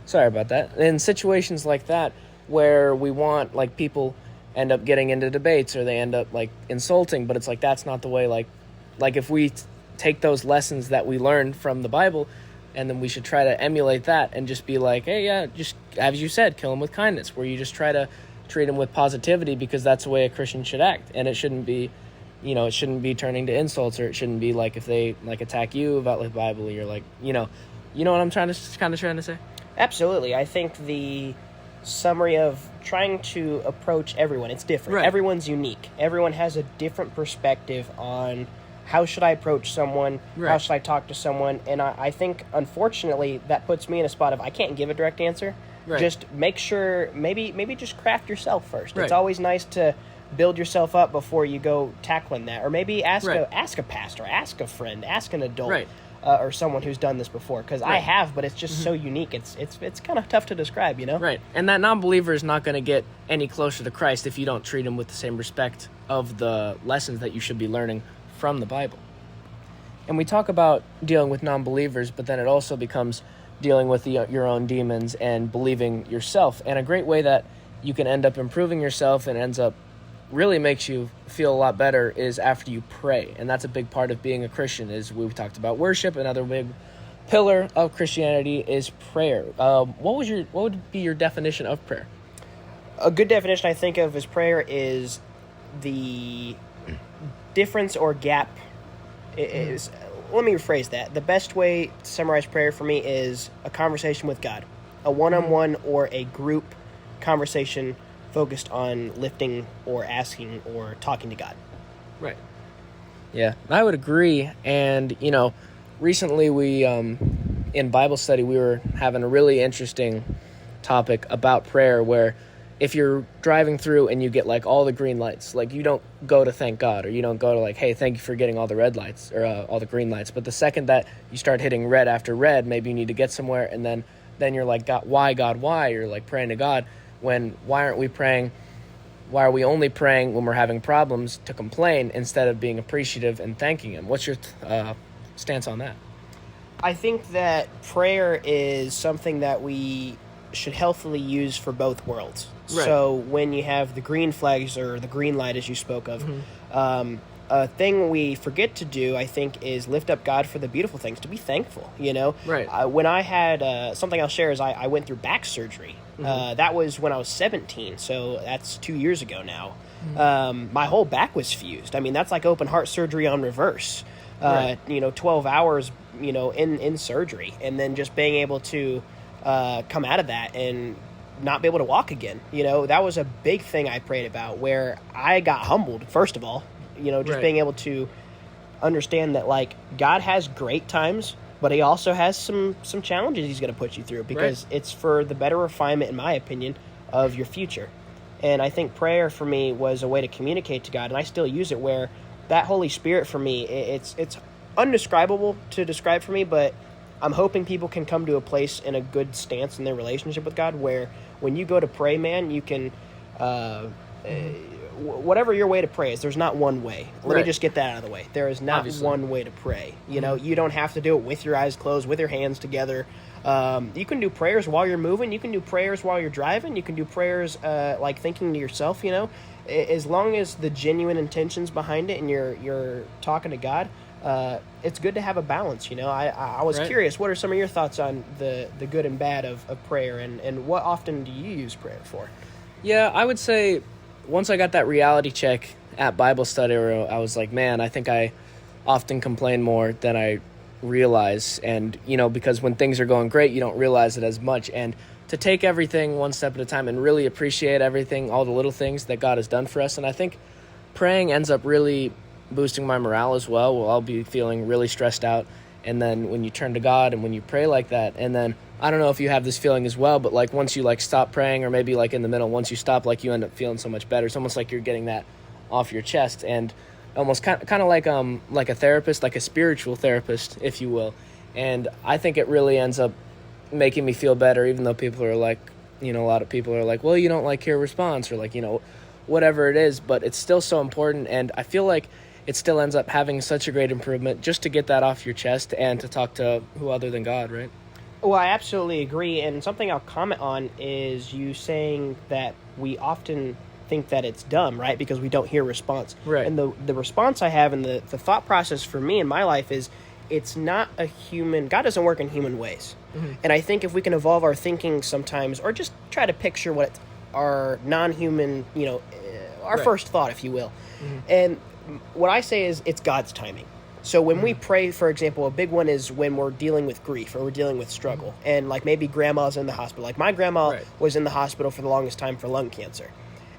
sorry about that. In situations like that where we want, like, people end up getting into debates or they end up, like, insulting, but it's like that's not the way, like if we take those lessons that we learned from the Bible and then we should try to emulate that and just be like, hey, just, as you said, kill them with kindness, where you just try to treat them with positivity, because that's the way a Christian should act. And it shouldn't be, it shouldn't be turning to insults, or it shouldn't be like if they like attack you about the Bible, you're like, you know what I'm trying to say? Absolutely. I think the summary of trying to approach everyone, it's different. Everyone's unique. Everyone has a different perspective on how should I approach someone, how should I talk to someone, and I think, unfortunately, that puts me in a spot of I can't give a direct answer. Just make sure, maybe just craft yourself first. It's always nice to build yourself up before you go tackling that. Or maybe ask a pastor, ask a friend, ask an adult, or someone who's done this before. Because I have, but it's just so unique. It's kind of tough to describe, And that non-believer is not going to get any closer to Christ if you don't treat him with the same respect of the lessons that you should be learning from the Bible. And we talk about dealing with non-believers, but then it also becomes dealing with your own demons and believing yourself. And a great way that you can end up improving yourself and ends up really makes you feel a lot better is after you pray. And that's a big part of being a Christian, is we've talked about worship. Another big pillar of Christianity is prayer. What would be your definition of prayer? A good definition I think of as prayer is the difference or gap is, let me rephrase that. The best way to summarize prayer for me is a conversation with God, a one-on-one or a group conversation focused on lifting or asking or talking to God. Right. Yeah, I would agree. And, recently we, in Bible study, we were having a really interesting topic about prayer where if you're driving through and you get like all the green lights, like you don't go to thank God, or you don't go to like, hey, thank you for getting all the red lights or all the green lights. But the second that you start hitting red after red, maybe you need to get somewhere, and then you're like, God, why? You're like praying to God. Why aren't we praying? Why are we only praying when we're having problems to complain instead of being appreciative and thanking Him? What's your stance on that? I think that prayer is something that we should healthily use for both worlds. Right. So when you have the green flags or the green light, as you spoke of, a thing we forget to do, I think, is lift up God for the beautiful things, to be thankful, Right. When I had, something I'll share is I went through back surgery. That was when I was 17, so that's 2 years ago now. My whole back was fused. I mean, that's like open heart surgery on reverse. Right. 12 hours, in surgery, and then just being able to come out of that and not be able to walk again. That was a big thing I prayed about, where I got humbled, first of all, just Right. being able to understand that, like, God has great times, but He also has some challenges He's going to put you through, because it's for the better refinement, in my opinion, of your future. And I think prayer for me was a way to communicate to God, and I still use it, where that Holy Spirit for me, it's undescribable to describe for me, but I'm hoping people can come to a place in a good stance in their relationship with God, where when you go to pray, man, you can, whatever your way to pray is, there's not one way. Let me Right. just get that out of the way. There is not Obviously. one way to pray. You don't have to do it with your eyes closed, with your hands together. You can do prayers while you're moving. You can do prayers while you're driving. You can do prayers like thinking to yourself, as long as the genuine intentions behind it and you're talking to God. It's good to have a balance. I was Right. curious, what are some of your thoughts on the good and bad of prayer, and what often do you use prayer for? Yeah, I would say once I got that reality check at Bible study, where I was like, man, I think I often complain more than I realize. And, because when things are going great, you don't realize it as much. And to take everything one step at a time and really appreciate everything, all the little things that God has done for us. And I think praying ends up really boosting my morale as well. I'll be feeling really stressed out. And then when you turn to God and when you pray like that, and then I don't know if you have this feeling as well, but like once you like stop praying, or maybe like in the middle, once you stop, like you end up feeling so much better. It's almost like you're getting that off your chest, and almost kind of like a therapist, like a spiritual therapist, if you will. And I think it really ends up making me feel better, even though people are like, a lot of people are like, well, you don't like hear response, or like, whatever it is, but it's still so important. And I feel like it still ends up having such a great improvement just to get that off your chest and to talk to who other than God, right? Well, I absolutely agree, and something I'll comment on is you saying that we often think that it's dumb, right, because we don't hear response. Right. And the response I have, and the thought process for me in my life is, it's not a human, God doesn't work in human ways. And I think if we can evolve our thinking sometimes, or just try to picture what our non-human, our Right. first thought, if you will. And what I say is, it's God's timing. So when we pray, for example, a big one is when we're dealing with grief, or we're dealing with struggle, and like maybe grandma's in the hospital. Like my grandma Right. was in the hospital for the longest time for lung cancer,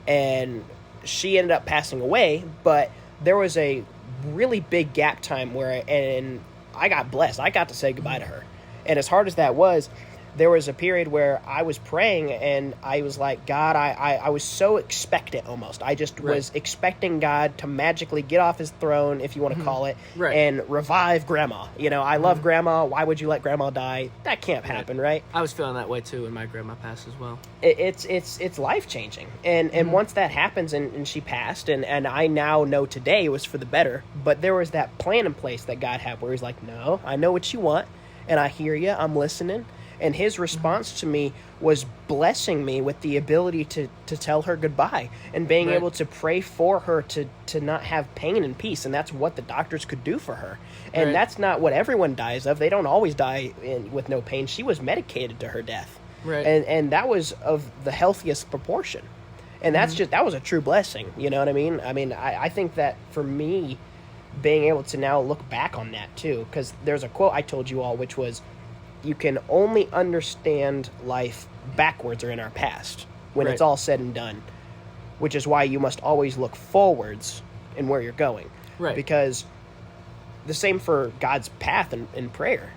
and she ended up passing away, but there was a really big gap time where, and I got blessed. I got to say goodbye to her. And as hard as that was, there was a period where I was praying and I was like, God, I was so expectant almost. I just was expecting God to magically get off his throne, if you want to call it, and revive grandma. You know, I love grandma. Why would you let grandma die? That can't happen, right? I was feeling that way too when my grandma passed as well. It's life-changing. And once that happens and she passed, and I now know today it was for the better, but there was that plan in place that God had where he's like, no, I know what you want, and I hear you, I'm listening. And his response to me was blessing me with the ability to tell her goodbye and being able to pray for her to not have pain and peace. And that's what the doctors could do for her. And that's not what everyone dies of. They don't always die with no pain. She was medicated to her death. And that was of the healthiest proportion. And that's that was a true blessing. You know what I mean? I think that for me, being able to now look back on that too, because there's a quote I told you all, which was, you can only understand life backwards or in our past when it's all said and done, which is why you must always look forwards in where you're going. Because the same for God's path in prayer.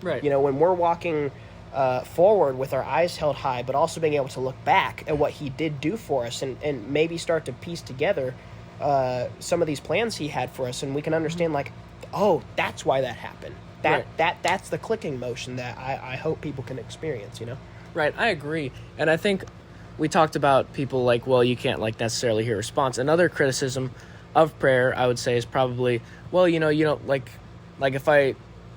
You know, when we're walking forward with our eyes held high, but also being able to look back at what he did do for us and maybe start to piece together some of these plans he had for us, and we can understand like, oh, that's why that happened. That's the clicking motion that I hope people can experience, you know? Right, I agree. And I think we talked about people like, well, you can't like necessarily hear a response. Another criticism of prayer, I would say, is probably, well, you know, you don't like if I,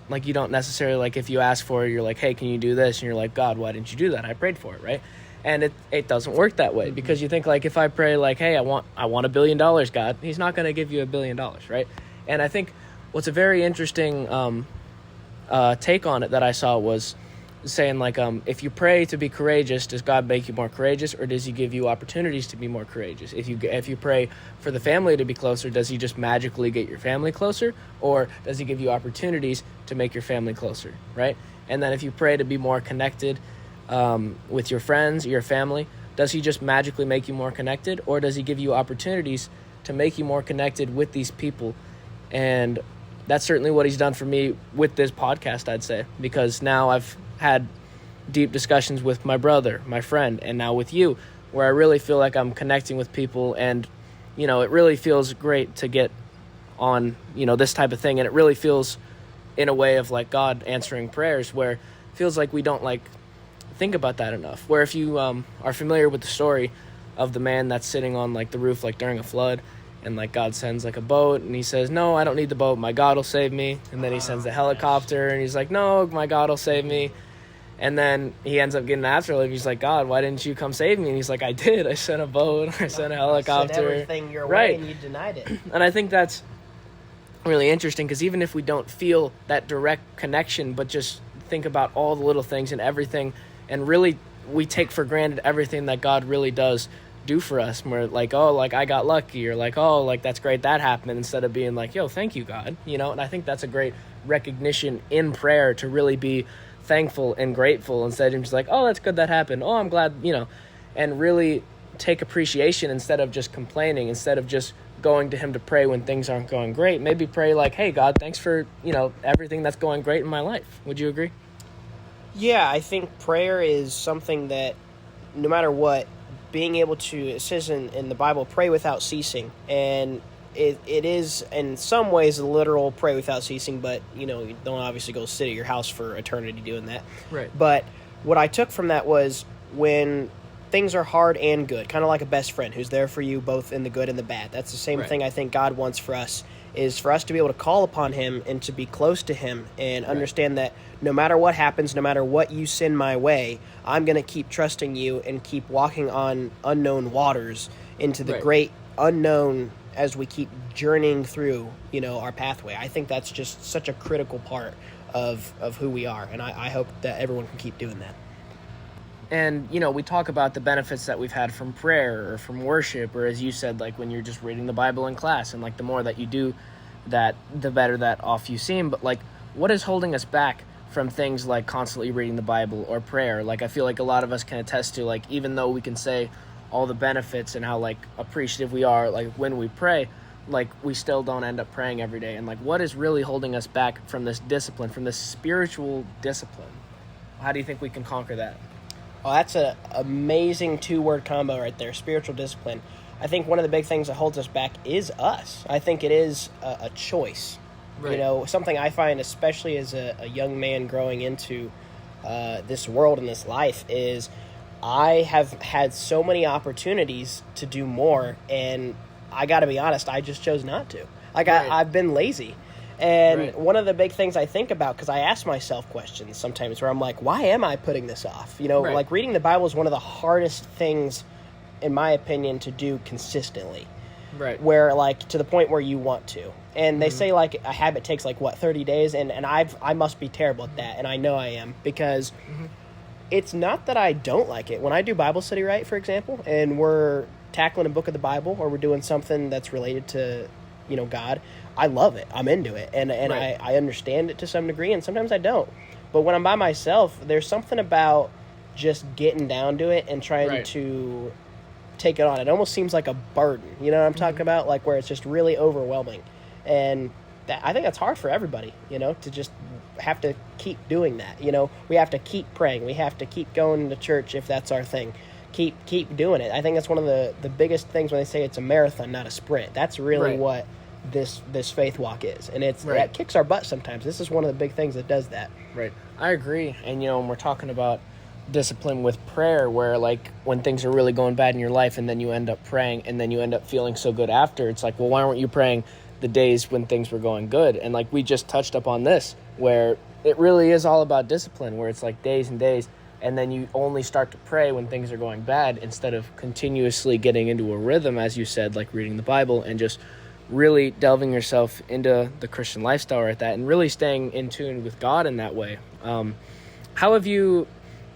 like, you don't necessarily, like, if you ask for it, you're like, hey, can you do this? And you're like, God, why didn't you do that? I prayed for it, right? And it doesn't work that way, because you think like, if I pray like, hey, I want $1 billion, God, he's not going to give you $1 billion, right? And I think what's a very interesting take on it that I saw was saying like, if you pray to be courageous, does God make you more courageous, or does he give you opportunities to be more courageous? If you pray for the family to be closer, does he just magically get your family closer, or does he give you opportunities to make your family closer, right? And then if you pray to be more connected with your friends, your family, does he just magically make you more connected, or does he give you opportunities to make you more connected with these people? And that's certainly what he's done for me with this podcast, I'd say, because now I've had deep discussions with my brother, my friend, and now with you, where I really feel like I'm connecting with people, and, you know, it really feels great to get on, you know, this type of thing, and it really feels in a way of like God answering prayers, where it feels like we don't like think about that enough. Where if you are familiar with the story of the man that's sitting on like the roof like during a flood, and like God sends like a boat, and he says, no, I don't need the boat, my God will save me. And then he sends the helicopter, and he's like, no, my God will save me. And then he ends up getting after him. He's like, God, why didn't you come save me? And he's like, I did. I sent a boat, I sent a helicopter. I sent everything your way, and you denied it. And I think that's really interesting, because even if we don't feel that direct connection, but just think about all the little things and everything, and really we take for granted everything that God really does do for us. And we're like, oh, like I got lucky, or like, oh, like that's great that happened, instead of being like, yo, thank you, God, you know. And I think that's a great recognition in prayer, to really be thankful and grateful, instead of just like, oh, that's good that happened, oh, I'm glad, you know, and really take appreciation instead of just complaining, instead of just going to him to pray when things aren't going great. Maybe pray like, hey, God, thanks for, you know, everything that's going great in my life. Would you agree? Yeah, I think prayer is something that no matter what, being able to, it says in the Bible, pray without ceasing. And it is in some ways a literal pray without ceasing, but, you know, you don't obviously go sit at your house for eternity doing that. Right. But what I took from that was, when things are hard and good, kind of like a best friend who's there for you both in the good and the bad. That's the same thing I think God wants for us, is for us to be able to call upon him and to be close to him, and understand that no matter what happens, no matter what you send my way, I'm going to keep trusting you and keep walking on unknown waters into the great unknown as we keep journeying through, you know, our pathway. I think that's just such a critical part of who we are, and I hope that everyone can keep doing that. And, you know, we talk about the benefits that we've had from prayer or from worship, or as you said, like when you're just reading the Bible in class, and like the more that you do that, the better that off you seem. But like, what is holding us back from things like constantly reading the Bible or prayer? Like, I feel like a lot of us can attest to, like, even though we can say all the benefits and how like appreciative we are, like when we pray, like we still don't end up praying every day. And like, what is really holding us back from this discipline, from this spiritual discipline? How do you think we can conquer that? Oh, that's an amazing two-word combo right there, spiritual discipline. I think one of the big things that holds us back is us. I think it is a choice. Right. You know, something I find, especially as a young man growing into this world and this life, is I have had so many opportunities to do more, and I got to be honest, I just chose not to. Like, Right. I've been lazy. And Right. one of the big things I think about, because I ask myself questions sometimes where I'm like, why am I putting this off? You know, Right. like reading the Bible is one of the hardest things, in my opinion, to do consistently. Right. Where, like, to the point where you want to. And they say, like, a habit takes, like, 30 days? And I must be terrible at that, and I know I am, because it's not that I don't like it. When I do Bible study, right, for example, and we're tackling a book of the Bible, or we're doing something that's related to, you know, God, I love it. I'm into it. And Right. I understand it to some degree, and sometimes I don't. But when I'm by myself, there's something about just getting down to it and trying Right. to take it on. It almost seems like a burden. You know what I'm talking about? Like, where it's just really overwhelming. And I think that's hard for everybody, you know, to just have to keep doing that. You know, we have to keep praying. We have to keep going to church if that's our thing. Keep doing it. I think that's one of the biggest things when they say it's a marathon, not a sprint. That's really Right. what this faith walk is. And it's Right. that kicks our butt sometimes. This is one of the big things that does that. Right. I agree. And, you know, when we're talking about discipline with prayer, where, like, when things are really going bad in your life and then you end up praying and then you end up feeling so good after, it's like, well, why weren't you praying the days when things were going good? And, like, we just touched up on this, where it really is all about discipline, where it's like days and days, and then you only start to pray when things are going bad instead of continuously getting into a rhythm, as you said, like reading the Bible and just really delving yourself into the Christian lifestyle right that, and really staying in tune with God in that way. How have you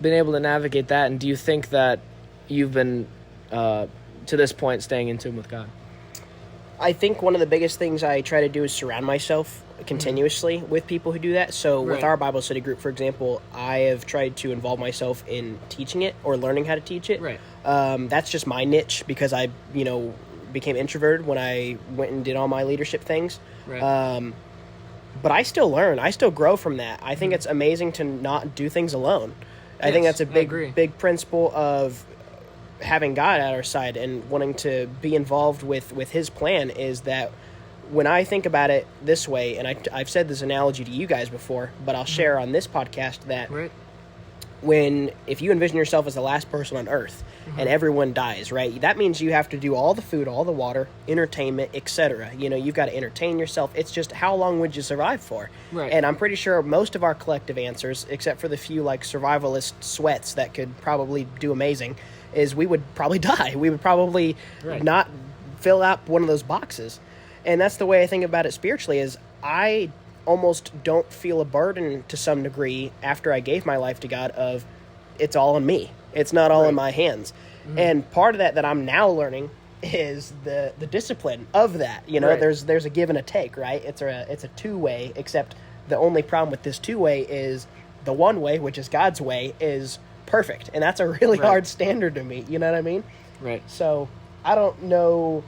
been able to navigate that, and do you think that you've been to this point staying in tune with God? I think one of the biggest things I try to do is surround myself continuously with people who do that. So with Right. our Bible study group, for example, I have tried to involve myself in teaching it or learning how to teach it. Right. That's just my niche, because I, you know, became introverted when I went and did all my leadership things. Right. But I still learn. I still grow from that. I think it's amazing to not do things alone. I think Yes, that's a I agree. big principle of having God at our side and wanting to be involved with his plan, is that when I think about it this way, and I've said this analogy to you guys before, but I'll share on this podcast that Right. if you envision yourself as the last person on earth and everyone dies, right? That means you have to do all the food, all the water, entertainment, etc. You know, you've got to entertain yourself. It's just, how long would you survive for? Right. And I'm pretty sure most of our collective answers, except for the few like survivalist sweats that could probably do amazing, is we would probably die. We would probably Right. not fill out one of those boxes. And that's the way I think about it spiritually, is I almost don't feel a burden to some degree after I gave my life to God of, it's all on me. It's not all in my hands. And part of that I'm now learning is the discipline of that. You know, Right. there's a give and a take, right? It's a two-way, except the only problem with this two-way is the one way, which is God's way, is perfect. And that's a really Right. hard standard to meet. You know what I mean? Right. So I don't know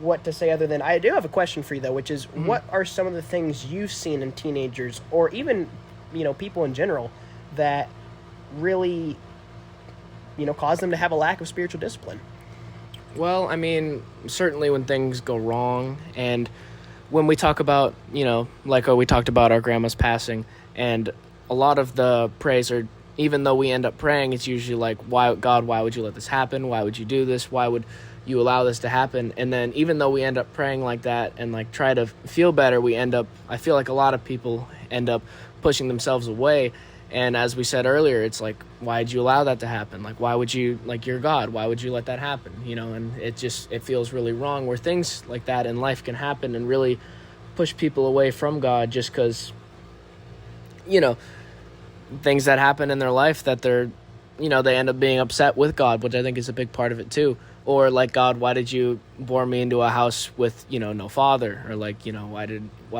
what to say other than, I do have a question for you though, which is, what are some of the things you've seen in teenagers, or even, you know, people in general, that really, you know, cause them to have a lack of spiritual discipline? Well, I mean, certainly when things go wrong, and when we talk about, you know, like we talked about our grandma's passing, and a lot of the praise are, even though we end up praying, it's usually like, why, God, why would you let this happen? Why would you do this? Why would you allow this to happen? And then even though we end up praying like that and like try to feel better, we end up, I feel like a lot of people end up pushing themselves away. And as we said earlier, it's like, why'd you allow that to happen? Like, why would you, like, you're God, why would you let that happen? You know, and it feels really wrong, where things like that in life can happen and really push people away from God, just because, you know, things that happen in their life that they're, you know, they end up being upset with God, which I think is a big part of it too. Or like, God, why did you born me into a house with, you know, no father? Or like, you know, why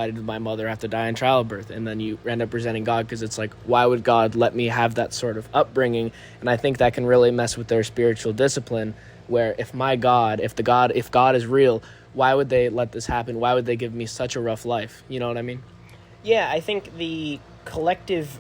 did my mother have to die in childbirth? And then you end up resenting God, because it's like, why would God let me have that sort of upbringing? And I think that can really mess with their spiritual discipline, where if God is real, why would they let this happen? Why would they give me such a rough life? You know what I mean? Yeah, I think the collective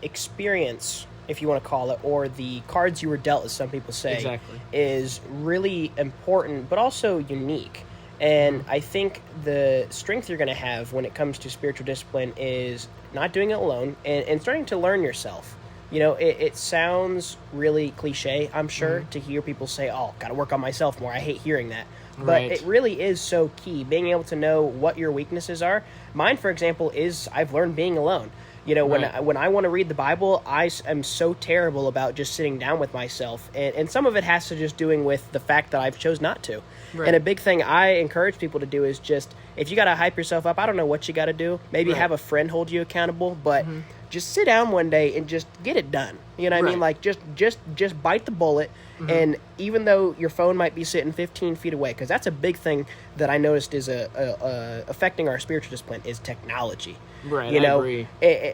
experience, if you want to call it, or the cards you were dealt, as some people say, Exactly. is really important, but also unique. And I think the strength you're going to have when it comes to spiritual discipline is not doing it alone and starting to learn yourself. You know, it sounds really cliche, I'm sure, to hear people say, oh, got to work on myself more. I hate hearing that. But Right. it really is so key, being able to know what your weaknesses are. Mine, for example, is I've learned being alone. You know, Right. when I want to read the Bible, I am so terrible about just sitting down with myself. And some of it has to just doing with the fact that I've chose not to. Right. And a big thing I encourage people to do is just, if you got to hype yourself up, I don't know what you got to do. Maybe Right. have a friend hold you accountable, but just sit down one day and just get it done. You know what I mean? Right. Like, just bite the bullet. And even though your phone might be sitting 15 feet away, because that's a big thing that I noticed is affecting our spiritual discipline is technology. Right, You I know, agree.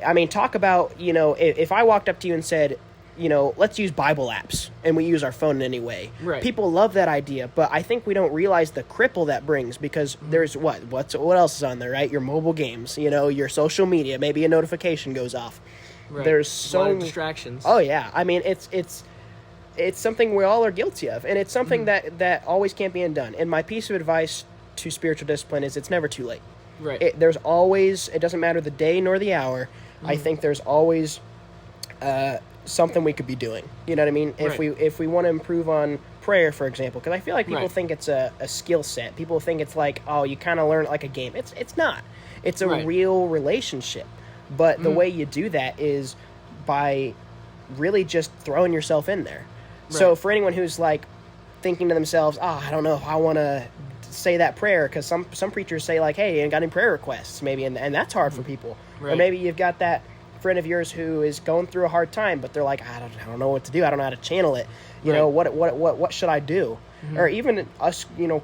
I mean, talk about, you know, if I walked up to you and said, you know, let's use Bible apps and we use our phone in any way. Right. People love that idea, but I think we don't realize the cripple that brings, because there's what else is on there, right? Your mobile games, you know, your social media, maybe a notification goes off. Right. There's a lot so of distractions. Oh yeah, I mean it's something we all are guilty of, and it's something that always can't be undone. And my piece of advice to spiritual discipline is it's never too late. Right. There's always, it doesn't matter the day nor the hour. I think there's always something we could be doing. You know what I mean? Right. If we want to improve on prayer, for example, because I feel like people Right. think it's a skill set. People think it's like, oh, you kind of learn it like a game. It's not. It's a Right. real relationship. But the way you do that is by really just throwing yourself in there. So Right. for anyone who's like thinking to themselves, oh, I don't know if I want to say that prayer, because some preachers say like, hey, you got any prayer requests maybe, and that's hard for people. Or Right. maybe you've got that friend of yours who is going through a hard time, but they're like, I don't know what to do. I don't know how to channel it. You know, what should I do? Or even us, you know,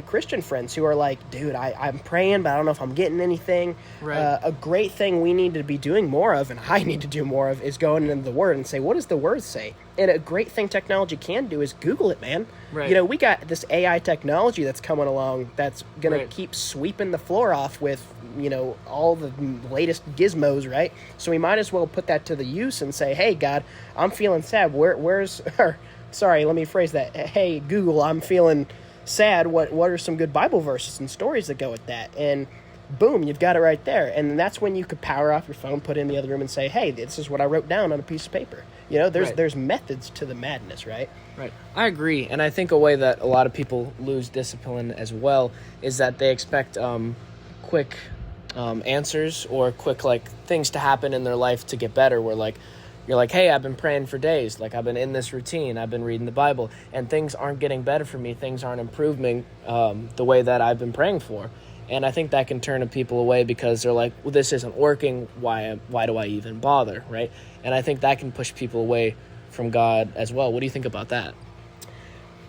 Christian friends who are like, dude, I'm praying, but I don't know if I'm getting anything. Right. A great thing we need to be doing more of, and I need to do more of, is going into the Word and say, what does the Word say? And a great thing technology can do is Google it, man. Right. You know, we got this AI technology that's coming along that's going Right. to keep sweeping the floor off with, you know, all the latest gizmos, right? So we might as well put that to the use and say, hey, God, I'm feeling sad. Where's... Or, sorry, let me phrase that. Hey, Google, I'm feeling sad. What are some good Bible verses and stories that go with that? And boom, you've got it right there. And that's when you could power off your phone, put it in the other room, and say, hey, this is what I wrote down on a piece of paper. You know, Right. there's methods to the madness, right? Right. I agree. And I think a way that a lot of people lose discipline as well is that they expect quick answers or quick, like, things to happen in their life to get better, where, like, you're like, hey, I've been praying for days. Like, I've been in this routine. I've been reading the Bible. And things aren't getting better for me. Things aren't improving the way that I've been praying for. And I think that can turn people away because they're like, well, this isn't working. Why do I even bother, right? And I think that can push people away from God as well. What do you think about that?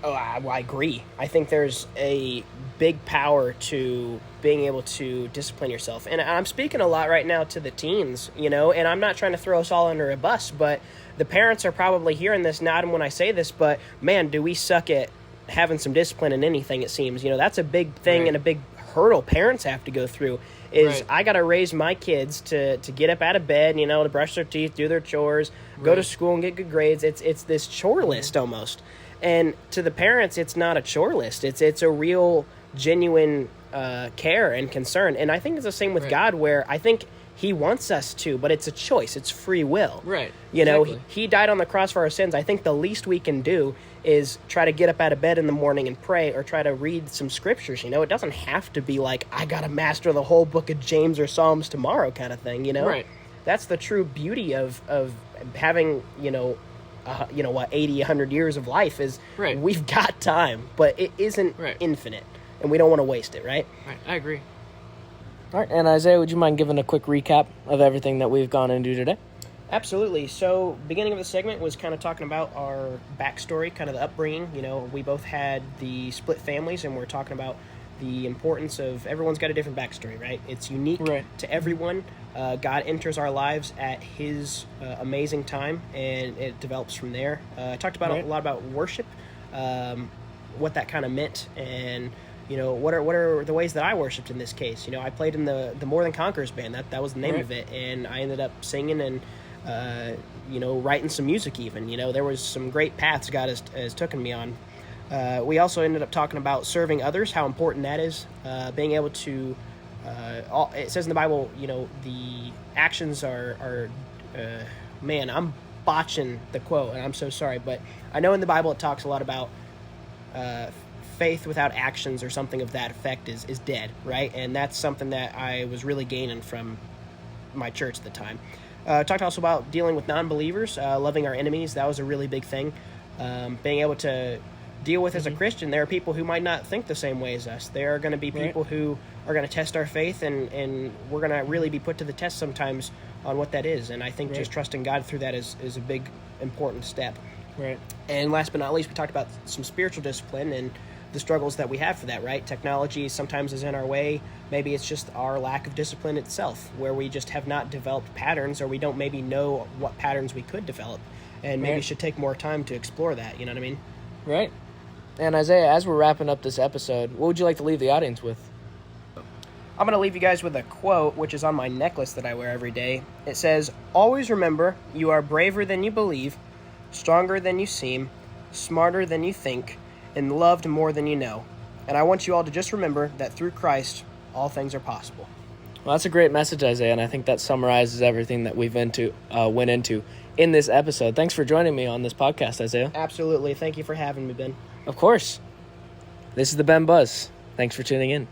Oh, I agree. I think there's a big power to being able to discipline yourself. And I'm speaking a lot right now to the teens, you know, and I'm not trying to throw us all under a bus, but the parents are probably hearing this, not when I say this, but man, do we suck at having some discipline in anything, it seems. You know, that's a big thing Right. and a big hurdle parents have to go through is Right. I got to raise my kids to get up out of bed, you know, to brush their teeth, do their chores, go to Right. school and get good grades. It's this chore list almost. And to the parents, it's not a chore list. It's a real, genuine care and concern. And I think it's the same with Right. God, where I think he wants us to, but it's a choice. It's free will. Right. You know, Exactly. he died on the cross for our sins. I think the least we can do is try to get up out of bed in the morning and pray or try to read some scriptures. You know, it doesn't have to be like, I got to master the whole book of James or Psalms tomorrow kind of thing, you know? Right. That's the true beauty of having, you know, 80, 100 years of life is Right. we've got time, but it isn't Right. infinite, and we don't want to waste it, right? Right. I agree. All right. And Isaiah, would you mind giving a quick recap of everything that we've gone into today? Absolutely. So, beginning of the segment was kind of talking about our backstory, kind of the upbringing. You know, we both had the split families, and we're talking about the importance of everyone's got a different backstory, right? It's unique Right. to everyone. God enters our lives at His amazing time, and it develops from there. I talked about Right. a lot about worship, what that kind of meant, and you know what are the ways that I worshipped in this case. You know, I played in the More Than Conquerors band. That was the name Right. of it, and I ended up singing and writing some music even. There was some great paths God has taken me on. We also ended up talking about serving others, how important that is, being able to, it says in the Bible, the actions are man, I'm botching the quote, and I'm so sorry, but I know in the Bible it talks a lot about faith without actions or something of that effect is dead, right? And that's something that I was really gaining from my church at the time. Talked also about dealing with non-believers, loving our enemies. That was a really big thing. Being able to deal with as a Christian, there are people who might not think the same way as us. There are going to be people who are going to test our faith, and we're going to really be put to the test sometimes on what that is. And I think just trusting God through that is a big, important step. Right. And last but not least, we talked about some spiritual discipline and the struggles that we have for that, right? Technology sometimes is in our way. Maybe it's just our lack of discipline itself, where we just have not developed patterns, or we don't maybe know what patterns we could develop, and maybe should take more time to explore that, you know what I mean? Right. And Isaiah, as we're wrapping up this episode, what would you like to leave the audience with? I'm going to leave you guys with a quote, which is on my necklace that I wear every day. It says, "Always remember, you are braver than you believe, stronger than you seem, smarter than you think, and loved more than you know. And I want you all to just remember that through Christ, all things are possible." Well, that's a great message, Isaiah, and I think that summarizes everything that we've went into in this episode. Thanks for joining me on this podcast, Isaiah. Absolutely. Thank you for having me, Ben. Of course. This is the Ben Buzz. Thanks for tuning in.